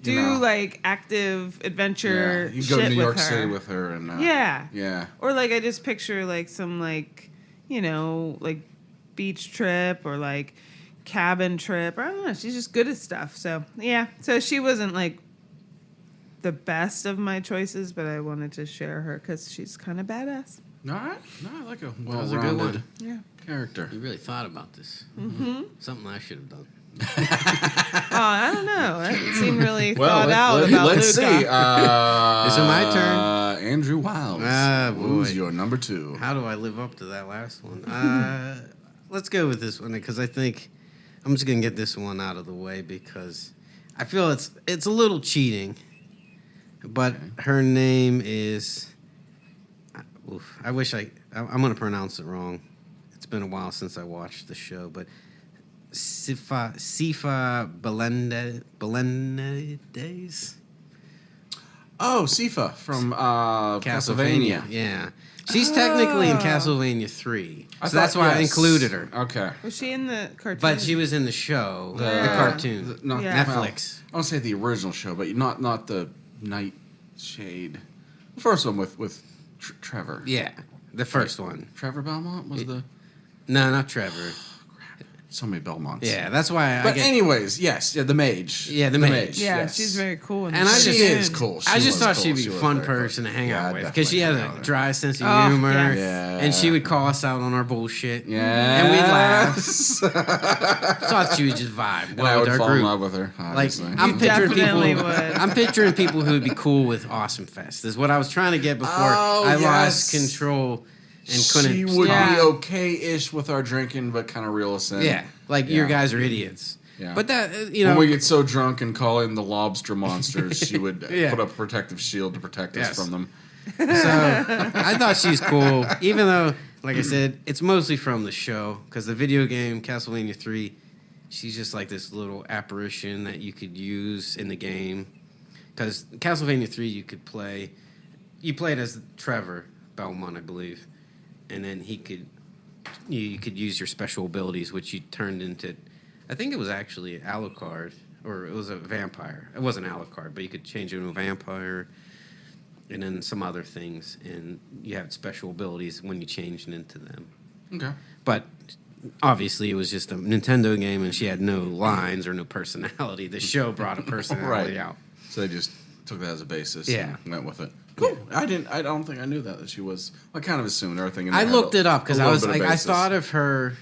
you
do
know,
like active adventure.
you go
shit
to New York
with her.
City with her and
Yeah.
yeah.
Or like I just picture like some like, like beach trip or like cabin trip. I don't know. She's just good at stuff. So yeah. So she wasn't like the best of my choices, but I wanted to share her because she's kind of badass.
All right. No, I like a
was a good
well-rounded
one.
Yeah.
character.
You really thought about this. Mm-hmm. Something I should have done.
Oh, I don't know. That seemed really thought out about
let's
Luca.
see.
Is it my turn?
Andrew Wilds.
Ah, boy.
Who's your number 2?
How do I live up to that last one? Let's go with this one because I think I'm just gonna get this one out of the way because I feel it's a little cheating. But her name is. I wish I'm gonna pronounce it wrong. It's been a while since I watched the show, but Sifa Belendes.
Oh, Sifa from Castlevania.
Yeah. She's technically in Castlevania 3. So that's why I
yes.
included her.
Okay.
Was she in the cartoon?
But she was in the show, the cartoon,
Not,
Yeah.
Netflix.
I want to say the original show, but not the Nightshade. The first one with Trevor.
Yeah, the first one.
Trevor Belmont was the.
No, not Trevor.
So many Belmonts.
Yeah, that's why.
But anyways, yes, the mage.
Yeah, the mage.
Yeah,
yes.
she's very cool.
And
She is cool.
I just thought she'd be
She
a
was
fun
very cool.
person to hang
Yeah,
out with
I'd
because she
definitely
has
hang out
a
with
dry sense of
Oh,
humor,
yes.
Yeah.
and she would call us out on our bullshit.
Yeah.
And we'd laugh. Thought she would just vibe
And I
well
would
with our
fall in
group.
love with her.
Like
Obviously.
I'm
You
picturing
definitely
people.
would.
I'm picturing people who would be cool with Awesome Fest. Is what I was trying to get before I lost control and couldn't.
She would
Yeah.
be okay-ish with our drinking, but kind of reel us in.
Yeah, like your guys are idiots.
Yeah.
But that
When we get so drunk and call in the lobster monsters, she would
Yeah.
put up a protective shield to protect us
Yes.
from them.
So I thought she's cool, even though, like I said, it's mostly from the show because the video game Castlevania 3, she's just like this little apparition that you could use in the game. Because Castlevania 3, you played as Trevor Belmont, I believe, and then you could use your special abilities, which you turned into. I think it was actually Alucard, or it was a vampire. It wasn't Alucard, but you could change it into a vampire, and then some other things, and you had special abilities when you changed into them.
Okay.
But obviously, it was just a Nintendo game, and she had no lines or no personality. The show brought a personality out.
So they just took that as a basis.
Yeah.
And went with it. Cool. I don't think I knew that she was. I kind of assumed everything.
I looked it up because I was like, I
basis.
thought of her,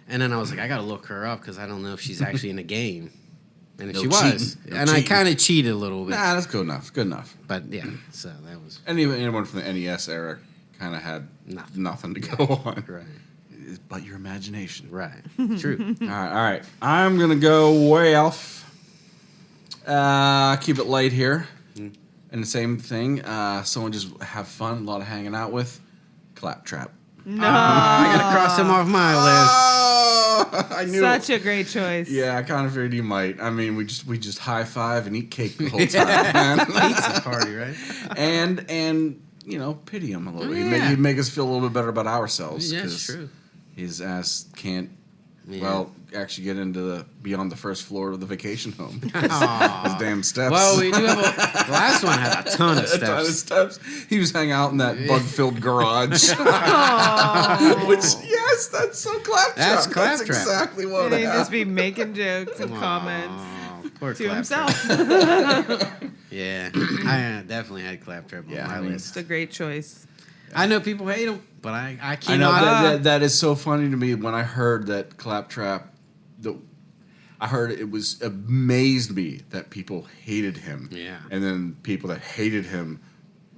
and then I was like, I got to look her up because I don't know if she's actually in a game. And
No
she was.
cheating. No
And I
cheating.
kind of cheated a little bit.
Nah, that's good enough. Good enough.
But yeah, so that was
Anyone from the NES era kind of had nothing to go on.
right.
But your imagination.
Right. True.
All right. I'm gonna go way off. Keep it light here. And the same thing. Someone just have fun. A lot of hanging out with. Claptrap.
No.
I got to cross him off my list.
Oh, I knew.
Such a great choice.
Yeah, I kind of figured you might. I mean, we just high five and eat cake the whole time, man.
Pizza party, right?
and pity him a little bit.
Yeah.
He'd make us feel a little bit better about ourselves.
Yeah,
'cause
it's true.
His ass can't.
Yeah.
Well, actually get into beyond the first floor of the vacation home.
Aw.
His damn steps.
Well, we do have the last one had a ton of
A ton of
steps.
steps. He was hanging out in that bug-filled garage.
Aw.
Which, yes, that's so Claptrap.
That's
That's
Claptrap.
exactly what
And he'd
happened.
just be making jokes and comments
Aw, poor
to
Claptrap.
himself.
Yeah, I definitely had Claptrap on my list.
It's a great choice.
I know people hate him, but I
I
cannot.
know that is so funny to me when I heard that Claptrap. I heard it was amazed me that people hated him.
Yeah.
And then people that hated him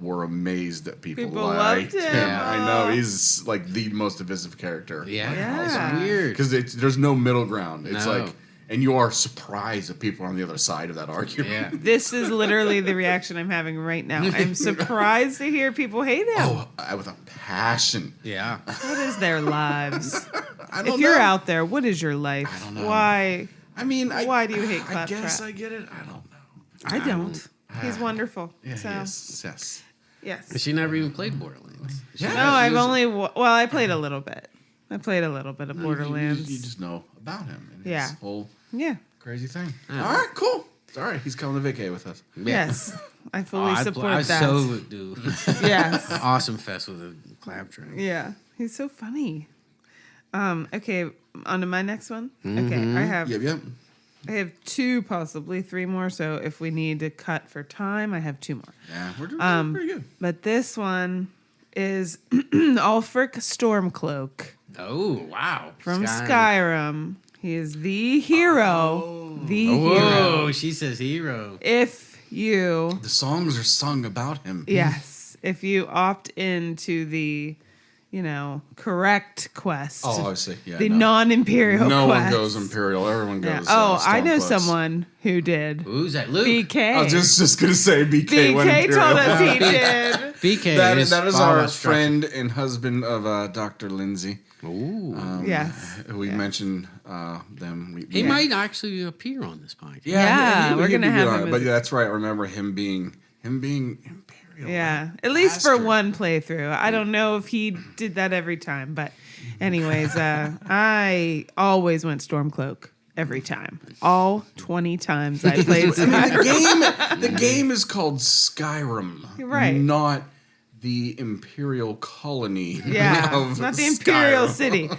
were amazed that people
People
liked
loved him.
Yeah, I
Oh.
know. He's like the most divisive character.
Yeah,
Yeah.
it's weird.
Because there's no middle ground. It's
No.
like, and you are surprised that people are on the other side of that argument.
Yeah.
This is literally the reaction I'm having right now. I'm surprised to hear people hate him.
Oh, with a passion.
Yeah.
What is their lives?
I don't
If you're
know.
out there, what is your life?
I don't know.
Why?
I mean,
Why do you hate
I guess
Claptrap?
I get it. I don't know.
I don't. He's wonderful.
Yeah,
so,
yes.
yes.
She never even played Borderlands.
Yeah.
No, I've only I played a little bit. I played a little bit of Borderlands.
You just know about him and
Yeah.
his whole
Yeah.
crazy thing.
Yeah.
All right, cool. All right, he's coming to vacay with us.
Yes. I fully
I
support that.
so would do
Yes.
Awesome Fest with a Claptrap.
Yeah. He's so funny. Okay, on to my next one. Okay, I have
Yep.
I have 2, possibly 3 more. So if we need to cut for time, I have 2 more.
Yeah, we're doing pretty good.
But this one is Ulfric Stormcloak
Oh, wow.
from Skyrim. He is the hero. The hero.
Whoa, she says hero.
If you,
The songs are sung about him.
yes, if you opt into the, correct quest.
Oh, obviously, yeah.
the
no.
non-imperial
No one
quest.
goes Imperial. Everyone
Yeah.
goes.
Oh, I know
Stormcloaks.
someone who did.
Who's that? Luke.
BK.
I was just gonna say BK. went
BK
Imperial.
told us he did.
BK
That
is
is
follow
our
instruction.
friend and husband of Dr. Lindsay.
Ooh.
Yes.
We mentioned them.
He might actually appear on this podcast.
Yeah, we're
he'd
gonna
be
have
good on
him
it. But
as-
yeah, that's right. I remember him being Imperial.
Yeah, at least for
Bastard.
one playthrough. I don't know if he did that every time, but anyways, I always went Stormcloak every time. All 20 times I played Skyrim.
The game is called Skyrim.
Right.
Not the Imperial colony.
Yeah,
of
not the Imperial
Skyrim.
City.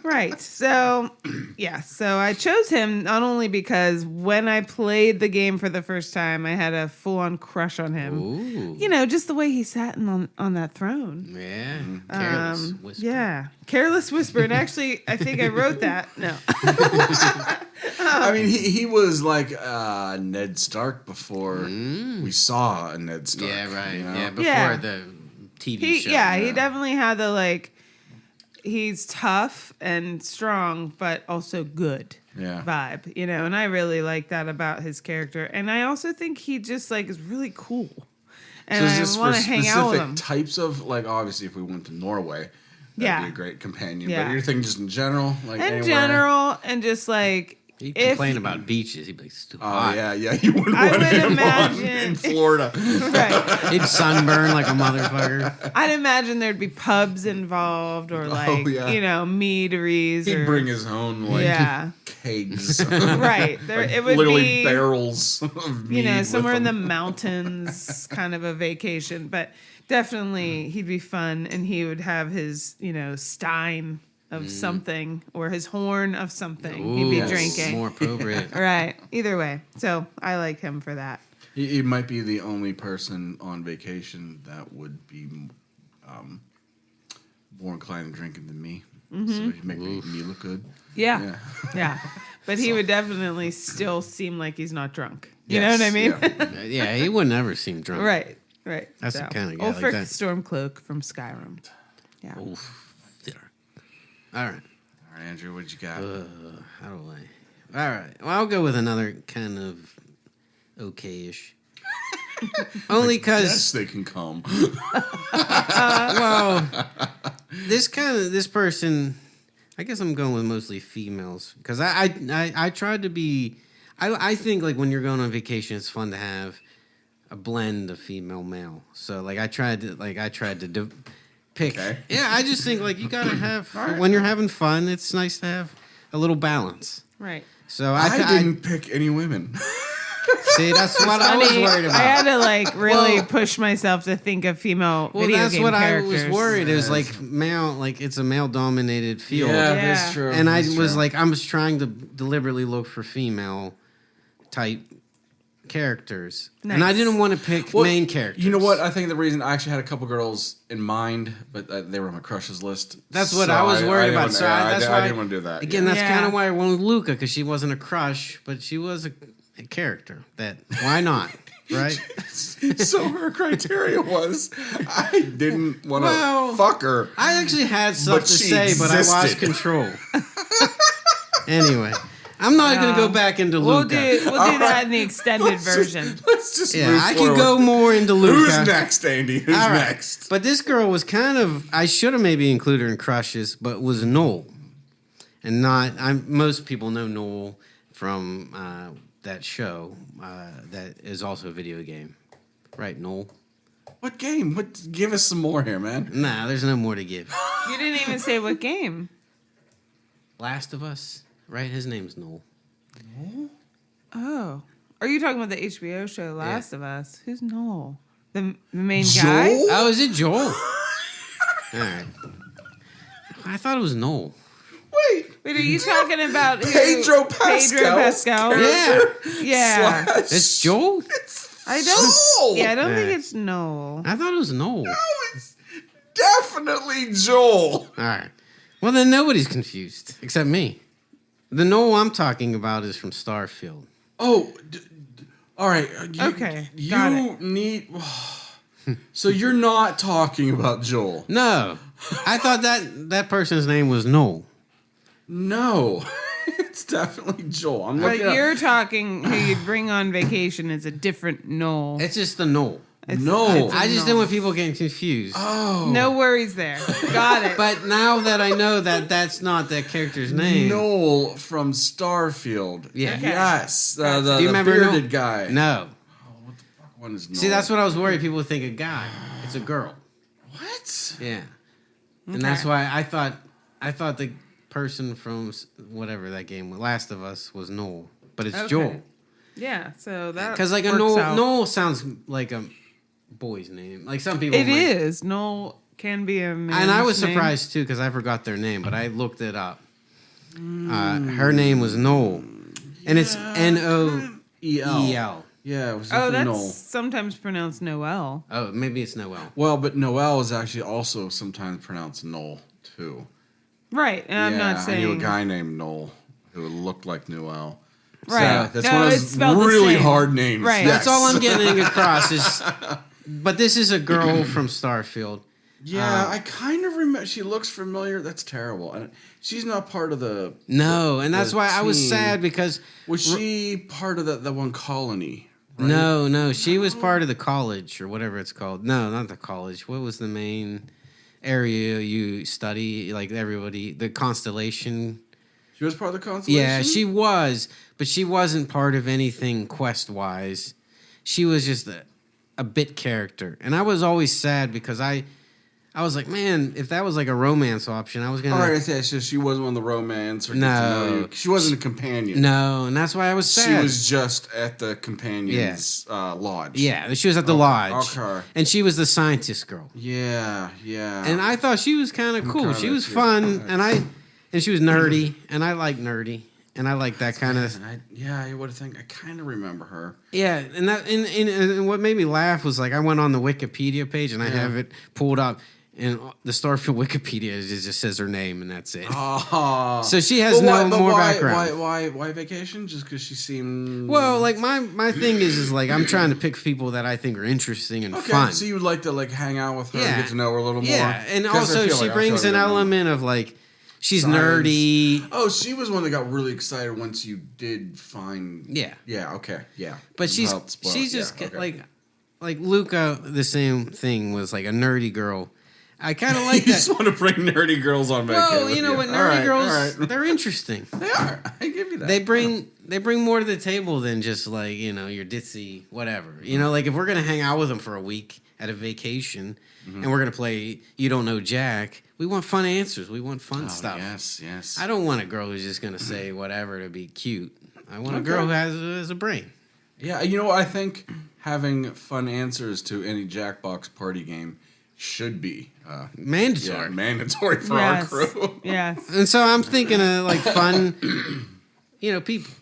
Right. So, yeah. So I chose him not only because when I played the game for the first time, I had a full-on crush on him.
Ooh.
Just the way he sat on that throne.
Yeah. Careless whisper.
Yeah. Careless whisper. And actually, I think I wrote that. No.
I mean, he was like Ned Stark before we saw a Ned Stark.
Yeah, right.
you know?
Yeah, before
Yeah.
the TV
He
show.
he definitely had the he's tough and strong, but also good
Yeah.
vibe, and I really like that about his character. And I also think he just is really cool. And
So is
I
this
want
for
to hang out with him.
specific types of obviously if we went to Norway, that'd
Yeah.
be a great companion.
Yeah.
But you're thinking just in general, like
In
anywhere?
general, and just
He'd
if
complain about beaches. He'd be like, it's too
Oh
hot.
yeah, you wouldn't
I
want
would
him
imagine-
in Florida.
right.
He'd sunburn like a motherfucker.
I'd imagine there'd be pubs involved or meaderies.
He'd
or,
bring his own
Yeah.
kegs.
Right. There,
Like,
it would
literally
be
barrels of mead with
somewhere in the
him.
mountains, kind of a vacation. But definitely, he'd be fun, and he would have his, stein of something or his horn of something. He'd be
Ooh,
drinking.
More appropriate.
Right. Either way, so I like him for that.
He might be the only person on vacation that would be more inclined to drinking than me.
Mm-hmm.
So he'd make me look good.
Yeah. Yeah. But he would definitely still seem like he's not drunk. You know
Yes,
what I mean?
yeah.
Yeah, he would never seem drunk.
Right. Right.
That's the kinda guy like
Ulfric
that.
Stormcloak from Skyrim. Yeah.
Oof. All right.
All right, Andrew, what you got?
How do I? All right. Well, I'll go with another kind of okay-ish. Only because,
Yes, they can come.
well, this person, I guess I'm going with mostly females because I tried to be. I think when you're going on vacation, it's fun to have a blend of female male. So I tried to pick.
Okay.
Yeah, I just think you gotta have when you're having fun. It's nice to have a little balance.
Right.
So
I didn't pick any women.
see. That's what I was
Funny,
worried about.
I had to really
Well-
push myself to think of female
Well,
video
that's
game
what
characters.
I was worried. It was male, it's a male-dominated field,
Yeah.
that's true.
and I
That's
was
true.
I was trying to deliberately look for female type characters, and I
Nice.
didn't want to pick
Well,
main characters.
You know what? I think the reason I actually had a couple girls in mind, but they were on my crushes list.
That's what
So
I was worried about.
didn't-
So
yeah,
that's
I
why
didn't want to do that.
Again,
yeah.
that's
Yeah.
kind of why I went with Luca because she wasn't a crush, but she was a character. That why not, right?
So her criteria was I didn't want to
Well,
fuck her.
I actually had stuff
But
to
she
say, but I lost
existed.
control. Anyway, I'm not going to go back into
We'll
Luca.
do that in the extended version.
Let's just
Yeah,
move
I
forward.
can go more into Luca.
Who's next, Andy? Who's
All right.
next?
But this girl was I should have maybe included her in crushes, but was Noel. And most people know Noel from that show that is also a video game. Right, Noel?
What game? Give us some more here, man.
Nah, there's no more to give.
You didn't even say what game.
Last of Us, right? His name's Noel.
Oh. Are you talking about the HBO show Last of Us? Who's Noel? The main
Joel?
guy?
Oh, is it Joel? All right. I thought it was Noel.
Wait.
Wait, are you talking about
Pedro Pascal?
Pedro Pascal? Yeah.
It's Joel?
I don't.
Joel.
Yeah, I don't think it's Noel.
I thought it was Noel.
No, it's definitely Joel.
All right. Well, then nobody's confused except me. The Noel I'm talking about is from Starfield.
Oh, all right.
Okay, got it.
Need. So you're not talking about Joel?
No. I thought that person's name was Noel.
No, it's definitely Joel. I'm
But
looking.
you're talking who you'd bring on vacation is a different Noel.
It's just the Noel.
No.
I just didn't want people getting confused.
Oh,
No worries there. Got it.
But now that I know that that's not that character's name.
Noel from Starfield.
Yeah.
Okay.
Yes,
Do
the
you remember
bearded
Noel?
guy.
No.
What the fuck one is Noel?
See, that's what I was worried. People would think a guy. It's a girl.
What?
Yeah. And that's why I thought the person from whatever that game was, Last of Us, was Noel. But it's
Okay.
Joel.
Yeah, so that
Because like a
works out.
Noel sounds like a boy's name. Like some people
It
might-
is. Noel can be a man.
And I was surprised too because I forgot their name, but I looked it up. Her name was Noel, and it's Noel.
Yeah, it was
Oh,
definitely
that's
Noel.
sometimes pronounced Noel.
Oh, maybe it's Noel.
Well, but Noel is actually also sometimes pronounced Noel too.
Right, and I'm not saying.
I knew a guy named Noel who looked like Noel.
Right.
So that's
No,
one of
it's
those
spelled the
really
same.
hard names.
Right.
That's all I'm
Yes.
getting across is. But this is a girl from Starfield.
Yeah, I kind of remember. She looks familiar. That's terrible. She's not part of the.
No, and that's
the
why I was
team.
sad because
Was she part of the one colony? Right?
no, she was part of the college or whatever it's called. No, not the college. What was the main area you study? Like everybody, the constellation.
She was part of the constellation.
Yeah, she was, but she wasn't part of anything quest wise. She was just a bit character, and I was always sad because I was like, man, if that was like a romance option, I was gonna.
All right, so she wasn't on the romance or get to
No.
know you. She wasn't a companion.
No, and that's why I was sad.
She was just at the companion's lodge.
Yeah, she was at the lodge.
Okay.
And she was the scientist girl.
Yeah.
And I thought she was kind of cool. She
kinda
was
too.
fun, and she was nerdy, and I like nerdy, and I like that kind of.
I would think I kind of remember her.
Yeah, and that and what made me laugh was like I went on the Wikipedia page and I have it pulled up, and the Starfield Wikipedia just says her name and that's it.
Oh.
So she has more background.
Why vacation? Just because she seemed.
Well, like my thing is like I'm trying to pick people that I think are interesting and
Okay,
fun.
so you would like to like hang out with her and
Yeah.
get to know her a little more.
Yeah, and
'Cause I
also
feel
she
like
brings
I
an
feel like I know.
element of like she's
Science.
nerdy.
Oh, she was one that got really excited once you did find.
Yeah.
Yeah. Okay. Yeah.
But she's
Well, spoiled.
just
Yeah, okay.
like Luca. The same thing was like a nerdy girl. I kind of like
You
that.
just want to bring nerdy girls on vacation.
Well,
with
you know what,
All
nerdy
right,
girls,
all right.
they're interesting.
They are. I give you that.
They bring more to the table than just like your ditzy whatever. Like if we're gonna hang out with them for a week at a vacation and we're gonna play You Don't Know Jack, we want fun answers. We want fun stuff.
Yes.
I don't want a girl who's just gonna say whatever to be cute. I want a girl who has a brain.
Yeah, you know what? I think having fun answers to any Jackbox party game should be
Mandatory.
mandatory for our crew.
Yes.
And so I'm thinking of like fun, people.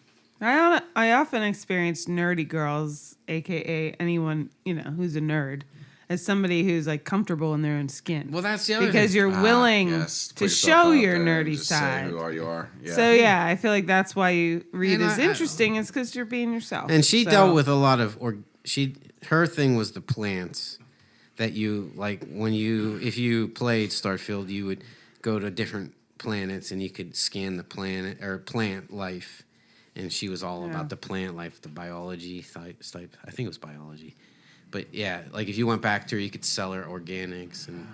I often experience nerdy girls, aka anyone who's a nerd, as somebody who's like comfortable in their own skin.
Well, that's the other
because
thing.
you're willing
Yes, put
to
yourself
show
out
your
there and
nerdy
just say
side.
who you are. Yeah.
So yeah, I feel like that's why you read
And
as
I-
interesting. It's because you're being yourself.
And she
So-
dealt with a lot of, her thing was the plants that you like if you played Starfield, you would go to different planets and you could scan the planet or plant life. And she was all about the plant life, the biology type. I think it was biology. But yeah, like if you went back to her, you could sell her organics and.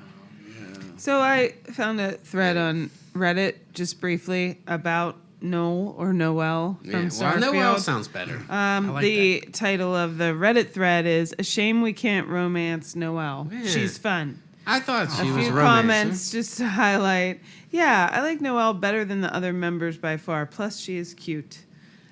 So I found a thread on Reddit just briefly about Noel or Noel from Starfield.
Noel sounds better. I like
The title of the Reddit thread is "A Shame We Can't Romance Noel.
Yeah.
She's fun."
I thought she
A
was
few
romancing.
comments just to highlight. Yeah, I like Noelle better than the other members by far. Plus, she is cute.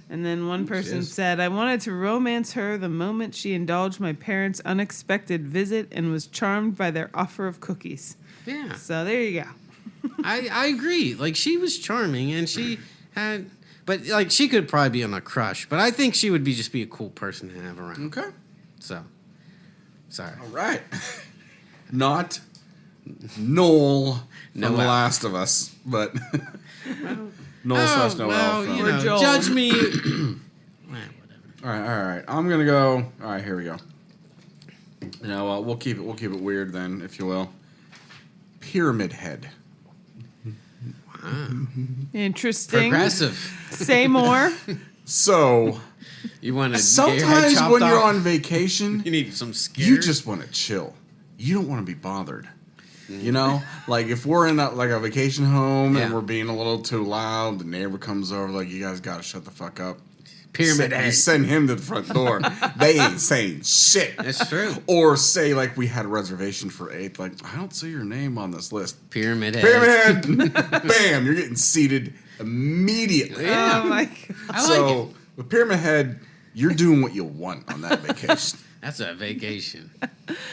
And then one person said, "I wanted to romance her the moment she indulged my parents' unexpected visit and was charmed by their offer of cookies."
Yeah.
So there you go.
I agree. Like, she was charming, and she had... But, like, she could probably be on a crush. But I think she would just be a cool person to have around.
Okay.
So, sorry.
All right. Not Noel from The
Noel.
Last of Us, but Noel / Noel.
Well,
from...
you
Or
know,
Joel.
judge me. Whatever.
All right. I'm gonna go. All right, here we go. You know, we'll keep it weird then, if you will. Pyramid Head.
Interesting.
Progressive.
Say more.
So
You want to
sometimes when you're on vacation,
you need some scare.
you just want to chill. You don't want to be bothered. You know, like if we're in a vacation home and we're being a little too loud, the neighbor comes over like, "You guys gotta shut the fuck up."
Pyramid
You
Head.
send him to the front door. They ain't saying shit.
That's true.
Or say like we had a reservation for 8. Like, I don't see your name on this list.
Pyramid Head.
Pyramid Head. Bam! You're getting seated immediately.
Yeah.
Oh my God.
I like
So
it.
with Pyramid Head, you're doing what you want on that vacation.
That's a vacation.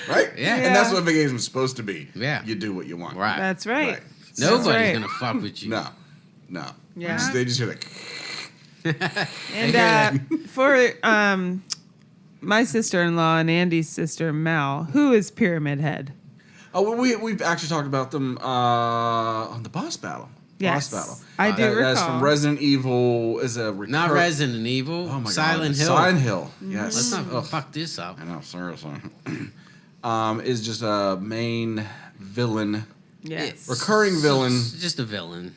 Right?
Yeah.
And that's what vacation is supposed to be.
Yeah.
You do what you want.
Right.
That's right.
Right.
Nobody's
right.
gonna fuck with you.
No.
Yeah.
They just hear like,
And for my sister-in-law and Andy's sister Mel, who is Pyramid Head?
oh, well, we've actually talked about them on the boss battle.
Yes,
Boss battle.
I do
That's
recall.
from Resident Evil. Is a
Not Resident Evil.
Oh my
Silent
God.
Hill.
Silent Hill. Yes.
Let's not
Ugh.
fuck this up.
I know, seriously. Is just a main villain,
Yes.
recurring villain.
It's just a villain.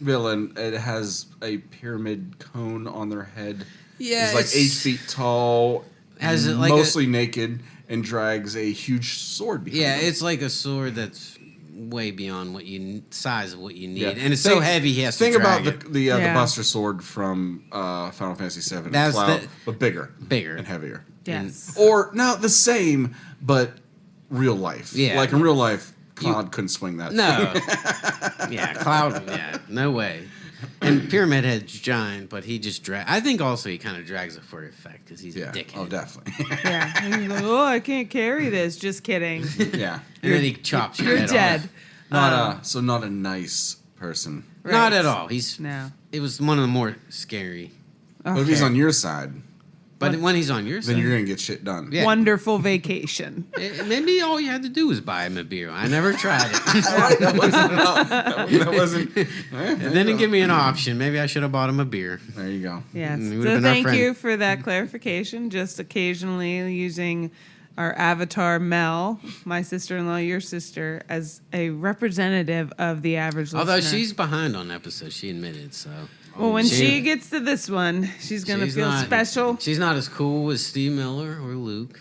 It has a pyramid cone on their head.
Yeah,
It's like 8 feet tall,
Has it like
mostly naked, and drags a huge sword behind
Yeah,
him.
it's like a sword that's way beyond size of what you need,
Yeah.
and it's so heavy he has to
Think
drag
about
it.
the
Yeah.
Buster Sword from Final Fantasy VII.
That's
Cloud,
the-
but bigger.
Bigger.
And heavier.
Yes.
Or not the same, but real life.
Yeah.
Like in real life, Cloud couldn't swing that.
No. Yeah, Cloud. Yeah, no way. And Pyramid Head's giant, but he just I think also he kind of drags it for effect because he's
Yeah.
a dickhead.
Oh, definitely.
Yeah. And he's like, oh, I can't carry this. Just kidding.
Yeah.
And then he chops your
You're
head
dead.
off.
Not a nice person.
Not
Right.
at all.
No.
It was one of the more scary.
But if he's on your side,
But when he's on your side,
then you're gonna get shit done.
Yeah.
Wonderful vacation.
Maybe all you had to do was buy him a beer. I never tried it.
Right, that wasn't.
And then he give me an option. Maybe I should have bought him a beer.
There you go.
Yes.
We would've
So
been our
thank
friend.
you for that clarification. Just occasionally using our avatar Mel, my sister-in-law, your sister, as a representative of the average listener.
Although she's behind on episodes, she admitted. So
well, when
she-
she gets to this one, she's gonna
she's
feel
not-
special.
She's not as cool as Steve Miller or Luke.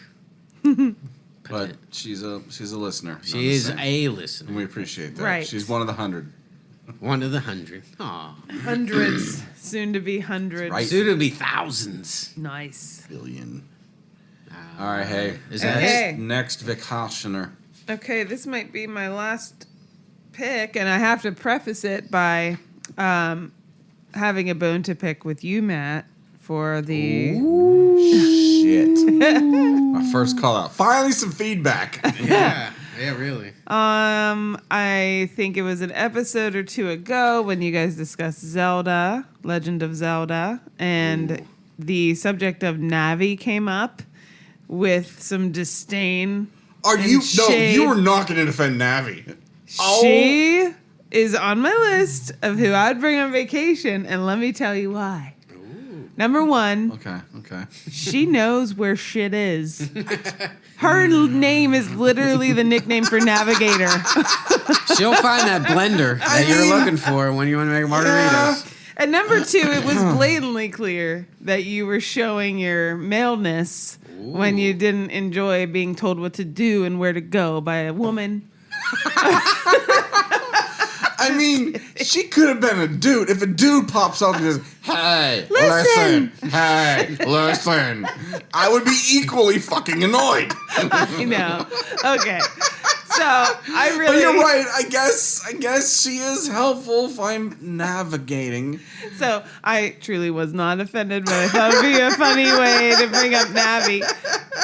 But she's a listener.
She is a
and
listener.
we appreciate that.
Right.
She's one of the 100.
One of the 100. Aw.
Hundreds, soon to be hundreds.
Right.
Soon to be thousands.
Nice.
Billion. All right, hey.
Is that
Okay.
it?
Next vacationer.
Okay, this might be my last pick, and I have to preface it by having a bone to pick with you, Matt, for the.
Shit. My first call out. Finally, some feedback.
Yeah. Yeah, really.
I think it was an episode or two ago when you guys discussed Zelda, Legend of Zelda, and the subject of Navi came up with some disdain.
Are
and
you? No,
shade.
you were not going to defend Navi.
She is on my list of who I'd bring on vacation, and let me tell you why. Number one,
Okay.
she knows where shit is. Her name is literally the nickname for Navigator.
She'll find that blender that you're looking for when you want to make margaritas.
And number two, it was blatantly clear that you were showing your maleness when you didn't enjoy being told what to do and where to go by a woman.
I mean, she could have been a dude. If a dude pops up and says, "Hey,
Listen.
hey, listen," I would be equally fucking annoyed.
You know. Okay. So I
But
really.
you're right. I guess she is helpful if I'm navigating.
So I truly was not offended, but I thought it would be a funny way to bring up Navi.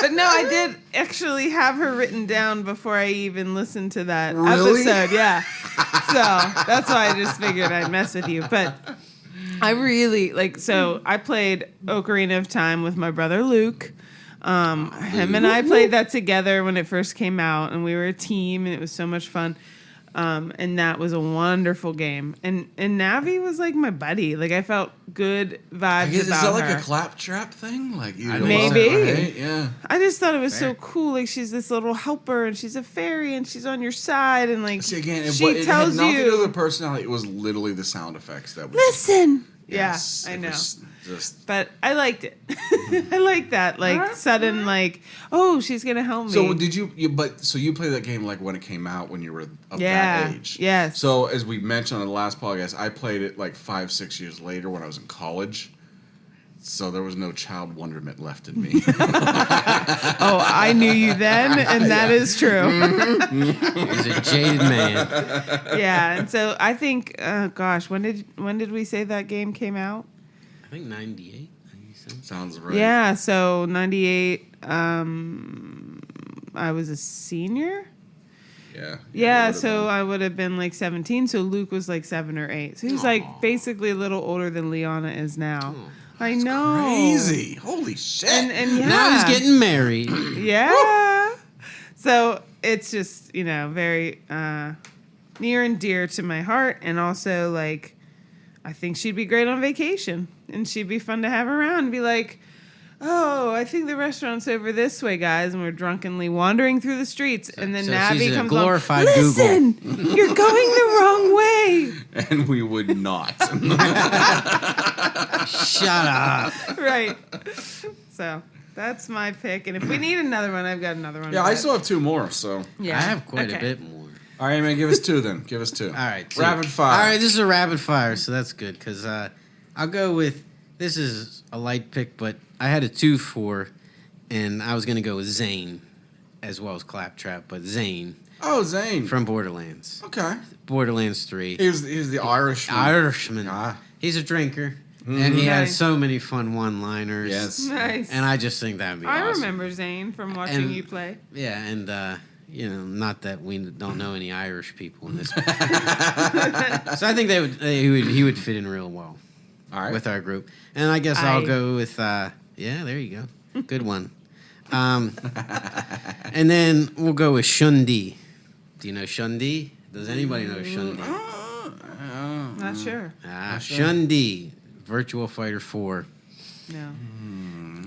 But no, I did actually have her written down before I even listened to that
Really?
episode. Yeah. that's why I just figured I'd mess with you. But I really I played Ocarina of Time with my brother Luke. Him and I played that together when it first came out, and we were a team, and it was so much fun. And that was a wonderful game. And Navi was like my buddy. Like, I felt good vibes
Is
about
that like
her.
a claptrap thing? Like,
Maybe.
Right? Yeah.
I just thought it was so cool. Like, she's this little helper, and she's a fairy, and she's on your side, and like
See, again, it
she
had
tells
nothing to do with
you,
the personality. It was literally the sound effects that was.
listen.
Yes,
Yeah, I
it
know.
was just.
But I liked it. I like that, like sudden, like, oh, she's gonna help me.
So did you played that game like when it came out when you were of that age?
Yes.
So as we mentioned on the last podcast, I played it like 5-6 years later when I was in college. So there was no child wonderment left in me.
Oh, I knew you then, and that is true.
He's a jaded man.
Yeah, and so I think, gosh, when did we say that game came out?
I think 98, 97.
Sounds right.
Yeah, so 98. I was a senior.
Yeah.
Yeah,
it
so
would've
I would have been like 17. So Luke was like 7 or 8. So he was like basically a little older than Liana is now. I know.
been crazy. Holy shit.
And yeah.
Now he's getting married.
Yeah. So it's just, very near and dear to my heart. And also, like, I think she'd be great on vacation. And she'd be fun to have around and be like, oh, I think the restaurant's over this way, guys. And we're drunkenly wandering through the streets. And then
So
Navi
she's a
comes
glorified
on.
Google.
Listen, you're going the wrong way.
And we would not.
Shut up.
Right. So that's my pick. And if we need another one, I've got another one.
Yeah, I
but-
still have 2 more, so.
Yeah.
I have quite a
Okay.
bit more.
All right, man, give us 2 then. Give us 2.
All right. two.
Rapid fire.
All right, this is a rapid fire, so that's good because I'll go with this is a light pick, but I had a 2-4, and I was going to go with Zane as well as Claptrap, but Zane
Oh, Zane.
from Borderlands.
Okay.
Borderlands 3.
He's the Irishman.
Irishman.
Ah.
He's a drinker, and he has
Nice.
so many fun one-liners.
Yes.
Nice.
And I just think that'd be
I
awesome.
remember Zane from watching
And-
you play.
Yeah, and not that we don't know any Irish people in this. So I think he would fit in real well
All right.
with our group. And I guess I'll go with yeah, there you go. Good one. And then we'll go with Shundi. Do you know Shundi? Does anybody know Shundi?
Not sure.
Shundi, Virtual Fighter 4.
No.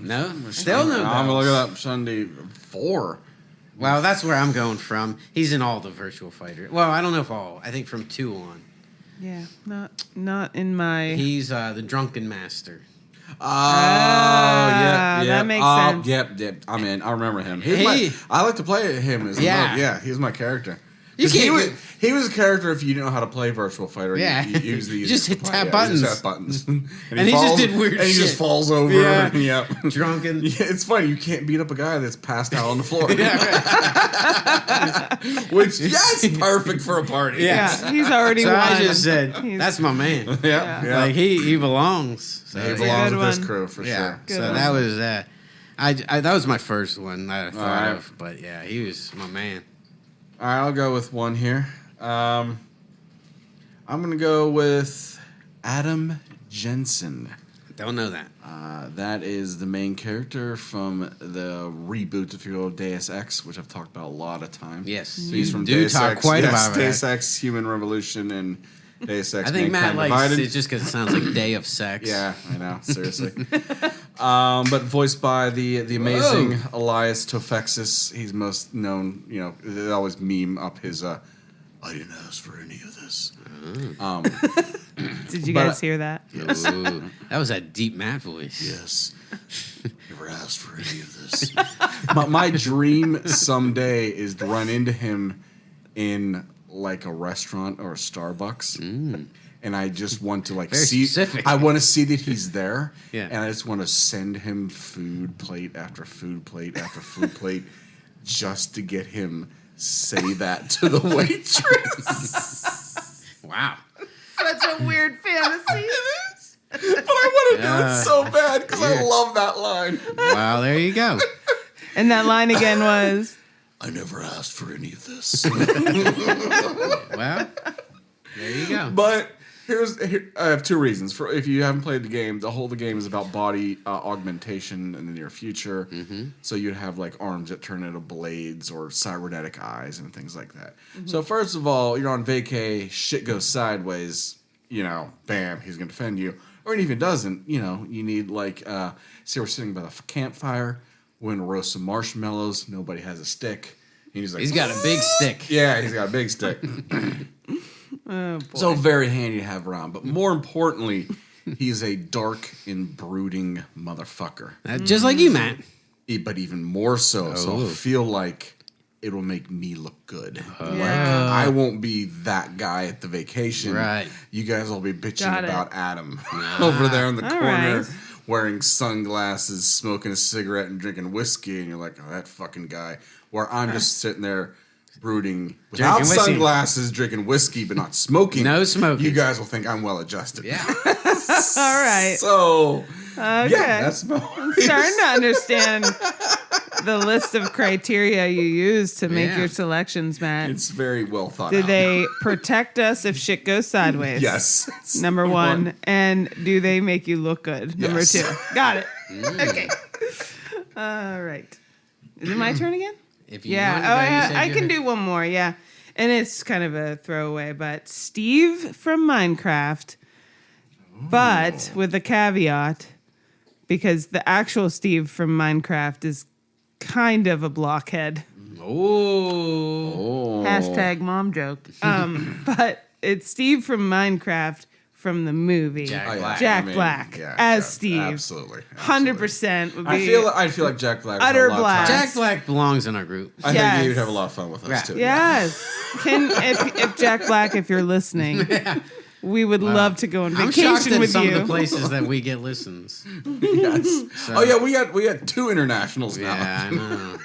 No? Still no.
I'm going to look it up. Sunday 4.
Well, that's where I'm going from. He's in all the Virtual Fighter. Well, I don't know if all. I think from 2 on.
Yeah. Not in my.
He's the Drunken Master.
Yeah.
that makes sense.
Yep. I'm in. I remember him. I like to play him as he's my character.
You
'Cause
can't
he was a character if you didn't know how to play Virtual Fighter.
Yeah.
You use the
You just hit tap
You
buttons.
just tap buttons. And
he just did weird
And he
shit.
just falls over.
Yeah.
Yep.
Drunken.
Yeah, it's funny. You can't beat up a guy that's passed out on the floor. Which, yes, perfect for a party.
Yeah, he's already
So
won.
I just said,
He's-
that's my man.
Yeah.
Like, he belongs. So,
He
a
belongs
good
with this
one.
crew for
yeah.
sure.
Good
So
one.
that was that. I that was my first one that I thought
All right.
of. But yeah, he was my man.
All right, I'll go with one here. I'm going to go with Adam Jensen.
Don't know that.
That is the main character from the reboot, if you will, Deus Ex, which I've talked about a lot of times.
Yes.
So he's from
You do
Deus
talk
Ex.
quite
yes,
about that.
Deus Ex, Human Revolution, and Deus Ex.
I think Matt
Mankind
likes
Divided.
it just because it sounds like Day of Sex.
Yeah, I know. Seriously. But voiced by the amazing Elias Tofexis. He's most known, they always meme up his, I didn't ask for any of this.
Did you
but-
guys hear that?
Ooh, that was that deep Matt voice.
Yes. Never asked for any of this. my dream someday is to run into him in like a restaurant or a Starbucks. And I just want to
Very
see.
specific.
I want to see that he's there.
Yeah.
And I just want to send him food plate after food plate after food plate, just to get him say that to the waitress.
Wow.
Such a weird fantasy.
But I want to do
Yeah.
it so bad because I
Yeah.
love that line.
Well, there you go.
And that line again was,
I never asked for any of this.
Well, go.
But I have two reasons. For if you haven't played the game, the game is about body augmentation in the near future. Mm-hmm. So you'd have like arms that turn into blades or cybernetic eyes and things like that. Mm-hmm. So first of all, you're on vacay, shit goes sideways, bam, he's gonna defend you. Or even doesn't, you need like say we're sitting by the campfire, we're gonna roast some marshmallows, nobody has a stick. And he's like,
he's got a big stick.
Yeah, he's got a big stick.
Oh, boy.
So very handy to have around. But more importantly, he's a dark and brooding motherfucker.
Just like you, Matt.
But even more so.
Oh.
So I feel like it will make me look good.
Yeah.
I won't be that guy at the vacation.
Right.
You guys will be bitching
Got it.
about Adam over there in the
All
corner.
right.
Wearing sunglasses, smoking a cigarette, and drinking whiskey, and you're like, oh, that fucking guy. Where I'm just sitting there brooding without
Drinking whiskey.
sunglasses, drinking whiskey, but not smoking.
No smoking.
You guys will think I'm well adjusted.
Yeah.
All right.
So,
Okay.
yeah, that's
I'm starting to understand the list of criteria you use to make
Yeah.
your selections, Matt.
It's very well thought
Do
out.
they protect us if shit goes sideways?
Yes.
Number one. And do they make you look good? Number
Yes.
two. Got it. Okay. All right. Is it my turn again?
If you
Yeah.
wanted
Oh,
to, you said
I
you
can
had-
do one more. Yeah. And it's kind of a throwaway, but Steve from Minecraft, but with a caveat, because the actual Steve from Minecraft is kind of a blockhead.
Oh.
Hashtag mom joke. But it's Steve from Minecraft from the movie.
Jack
Oh, yeah.
Black.
Jack
I mean,
Black
yeah,
as
yeah,
Steve.
Absolutely.
100% would be.
I feel like Jack Black. would have
Utter
a lot of
blast.
time.
Jack Black belongs in our group.
I
Yes.
think you'd have a lot of fun with us
Yeah.
too.
Yes. If Jack Black, if you're listening, we would love to go on
I'm shocked
vacation
at
with
some
you.
of the places that we get listens.
Yes.
So-
Oh yeah, we got two internationals now.
Yeah, I know.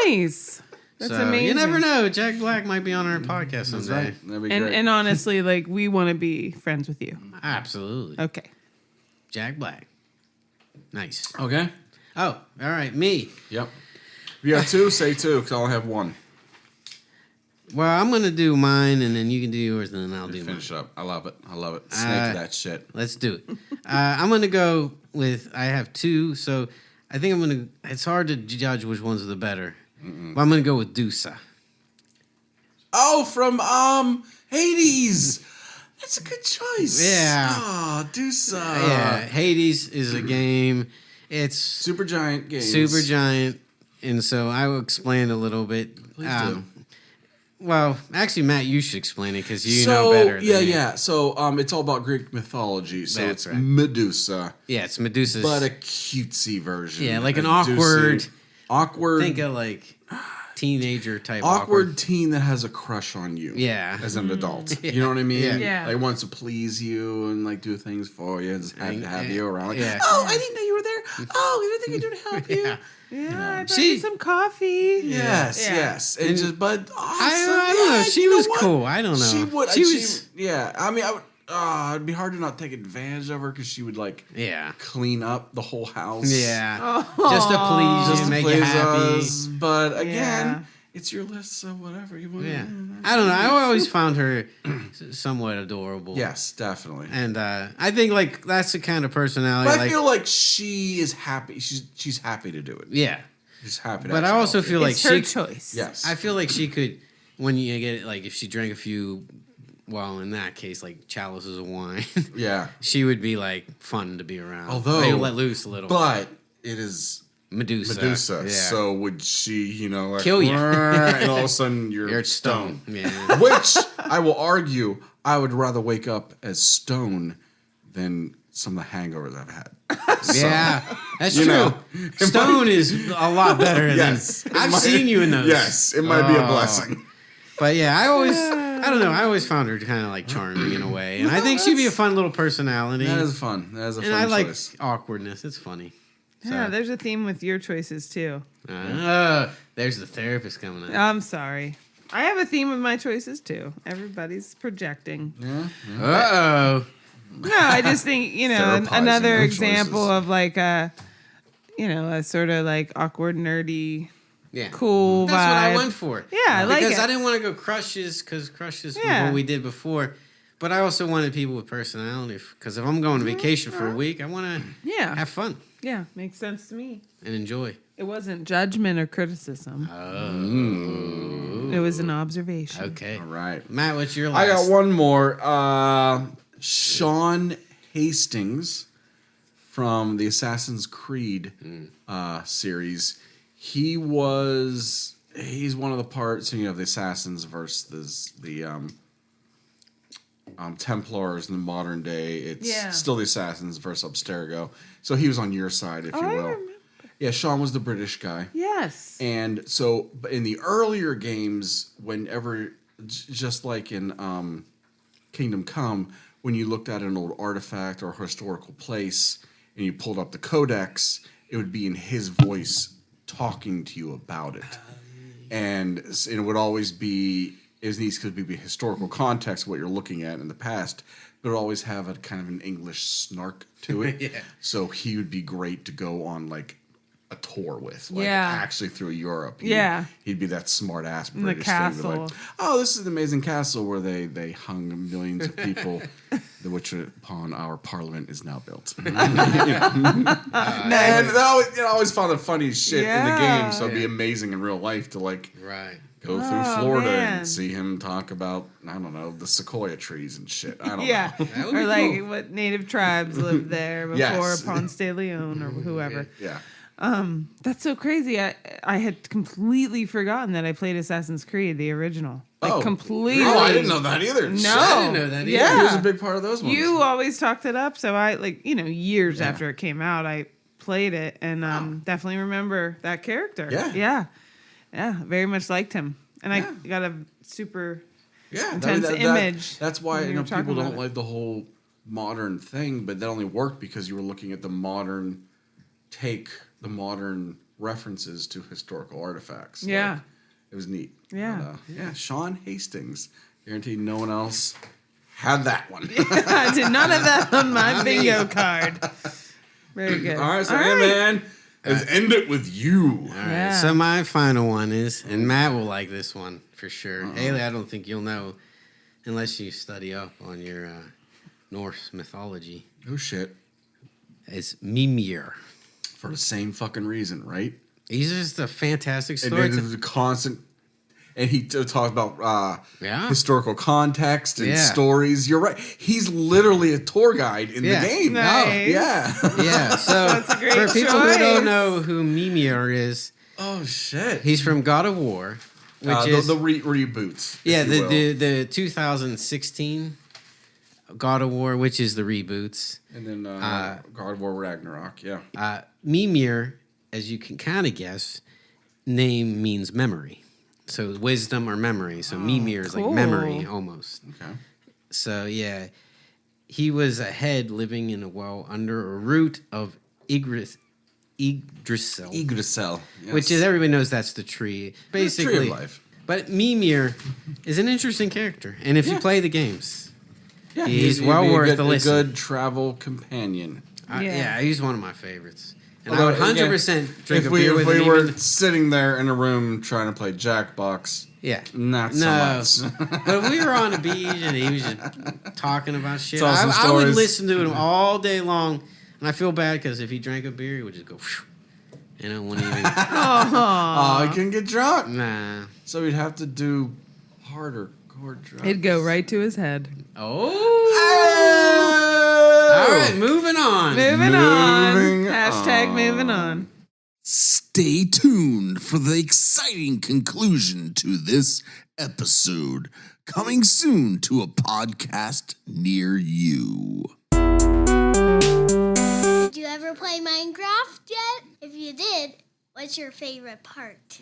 Nice. That's
So,
amazing.
You never know. Jack Black might be on our podcast someday.
That's right. That'd be
And
great.
and honestly, like we want to be friends with you.
Absolutely.
Okay.
Jack Black. Nice.
Okay.
Oh, all right. Me.
Yep. If you got two, say two, because I only have one.
Well, I'm going to do mine, and then you can do yours, and then I'll do mine.
Finish up. I love it. I love it. Snake that shit.
Let's do it. I'm going to go with, I have two, so I think I'm going to, it's hard to judge which ones are the better. But I'm going to go with Dusa.
Oh, from Hades. That's a good choice.
Yeah.
Oh, Dusa.
Yeah, Hades is a game. It's
Super Giant games.
super giant, and so I will explain a little bit.
Please do.
Well, actually, Matt, you should explain it because you know better. Than me.
Yeah. So it's all about Greek mythology. So
That's
it's
right.
Medusa,
Yeah, it's Medusa's.
but a cutesy version.
Yeah, like an
Medusa- awkward,
think of like teenager type
awkward teen that has a crush on you.
Yeah.
as an adult. You know what I mean?
Yeah.
Yeah.
Like wants to please you and like do things for you and just have to have you around. Like,
Yeah.
oh, I didn't know you were there. Oh, anything I can do to help you?
Yeah.
Yeah, I brought
She-
you some coffee.
Yes,
Yeah.
yes. And just, but awesome.
I don't know.
Yeah,
She
you know
was
what?
cool. I don't know.
She would.
She
She
was.
yeah. I mean, I would. It'd be hard to not take advantage of her because she would like
Yeah.
clean up the whole house.
Yeah. Just to please
Just
you,
to
make
please
you happy.
us. But again,
Yeah.
it's your list, so whatever you want.
Yeah. I don't know. I always found her somewhat adorable.
Yes, definitely.
And I think like that's the kind of personality.
But I
like,
feel like she is happy. She's happy to do it.
yeah.
She's happy. To
But I
actually
also
help you.
feel like
It's her
she.
choice.
Yes.
I feel like she could, when you get it, like if she drank a few, well, in that case, like chalices of wine,
Yeah.
she would be like fun to be around.
Although-
they let loose a little.
But it is
Medusa.
Medusa.
Yeah.
So would she, like,
Kill you.
and all of a sudden you're,
You're stone. Yeah.
Which I will argue, I would rather wake up as stone than some of the hangovers I've had. So,
Yeah, that's
you
true.
know,
Stone is a lot better
Yes.
than
It
I've
might-
seen you in those.
Yes, it might be a
Oh.
blessing.
But yeah, I don't know. I always found her kind of like charming in a way, and I think she'd be a fun little personality.
That is fun. That is a
and
fun
I like
choice.
awkwardness. It's funny.
Yeah,
So,
there's a theme with your choices too.
there's the therapist coming up.
I'm sorry. I have a theme with my choices too. Everybody's projecting.
Uh-oh.
No, I just think,
Therapizing
another
their
example
choices.
of like a sort of like awkward, nerdy,
Yeah.
cool
That's what I
vibe.
went for.
Yeah, I like
because
it.
I didn't want to go crushes because crushes
Yeah.
what we did before. But I also wanted people with personality because if I'm going on vacation for a week, I want to have fun
Yeah, makes sense to me.
and enjoy.
It wasn't judgment or criticism.
Oh.
It was an observation.
Okay.
All right.
Matt, what's your
I
last?
got one more. Sean Hastings from the Assassin's Creed series. He's one of the parts, you know, the assassins versus the Templars in the modern day. It's still the assassins versus Abstergo. So he was on your side, if you
I
will.
remember.
Yeah, Sean was the British guy.
Yes.
And so in the earlier games, whenever, just like in Kingdom Come, when you looked at an old artifact or historical place and you pulled up the codex, it would be in his voice talking to you about it. And it would always be, it was neat because it would be historical context of what you're looking at in the past, but it would always have a kind of an English snark to it.
Yeah.
So he would be great to go on like a tour with, like
Yeah.
actually through Europe. He'd be that smart ass
In
British
the
thing. They're
castle.
like, oh, this is the amazing castle where they hung millions of people, which upon our parliament is now built. And I always found it funny as shit in the game, so it'd be amazing in real life to like go through Florida and see him talk about, I don't know, the sequoia trees and shit. I don't know.
That would
Or
be
like
cool.
what native tribes lived there before Ponce de Leon or whoever.
Yeah.
That's so crazy. I had completely forgotten that I played Assassin's Creed, the original. Like completely.
Oh, I didn't know that either.
No.
I didn't know that either.
Yeah.
He was a big part of those ones.
You always talked it up, so I years after it came out, I played it and definitely remember that character. Yeah, very much liked him, and I got a super intense image.
That's why
when you were
people
talking
don't
about it.
like the whole modern thing, but that only worked because you were looking at the modern references to historical artifacts.
Yeah.
Like, it was neat.
Yeah.
But, Sean Hastings. Guaranteed no one else had that one.
I did not have that on my bingo card. Very good.
All right, so man, let's end it with you.
All right, so my final one is, and Matt will like this one for sure. Hayley, I don't think you'll know unless you study up on your Norse mythology.
Oh, shit.
It's Mimir.
For the same fucking reason, right?
He's just a fantastic
And
story.
then there's a constant... And he talks about historical context and
Yeah.
stories. You're right. He's literally a tour guide in the game.
Nice.
Oh, yeah.
Yeah, so
That's a great
for people who
choice.
don't know who Mimir is,
Oh, shit.
he's from God of War, which is
the reboots. if
yeah,
you will.
the 2016 God of War, which is the reboots.
And then God of War Ragnarok, yeah.
Mimir, as you can kind of guess, name means memory. So wisdom or memory. So Mimir is
cool.
like memory almost.
Okay.
So yeah, he was a head living in under a root of Yggdrasil.
Yggdrasil. Yes.
Which is, everybody knows that's the tree. Basically.
Tree of life.
But Mimir is an interesting character. And if you play the games,
Yeah,
he's
he'd
well
be
worth
a
the listen.
good travel companion.
Yeah.
He's one of my favorites. And
Although,
I would 100% drink
if
a beer with
we
him.
were
even-
sitting there in a room trying to play Jackbox,
Yeah.
not so much.
But if we were on the beach and he was just talking about shit,
Tell some
I would
stories.
listen to him all day long. And I feel bad because if he drank a beer, he would just go, phew, and I wouldn't even.
Oh, he couldn't get drunk.
Nah.
So we'd have to do harder chord drugs.
It'd go right to his head.
All right, moving on.
Moving on.
Moving
Hashtag moving on.
Stay tuned for the exciting conclusion to this episode, coming soon to a podcast near you.
Did you ever play Minecraft yet? If you did, what's your favorite part?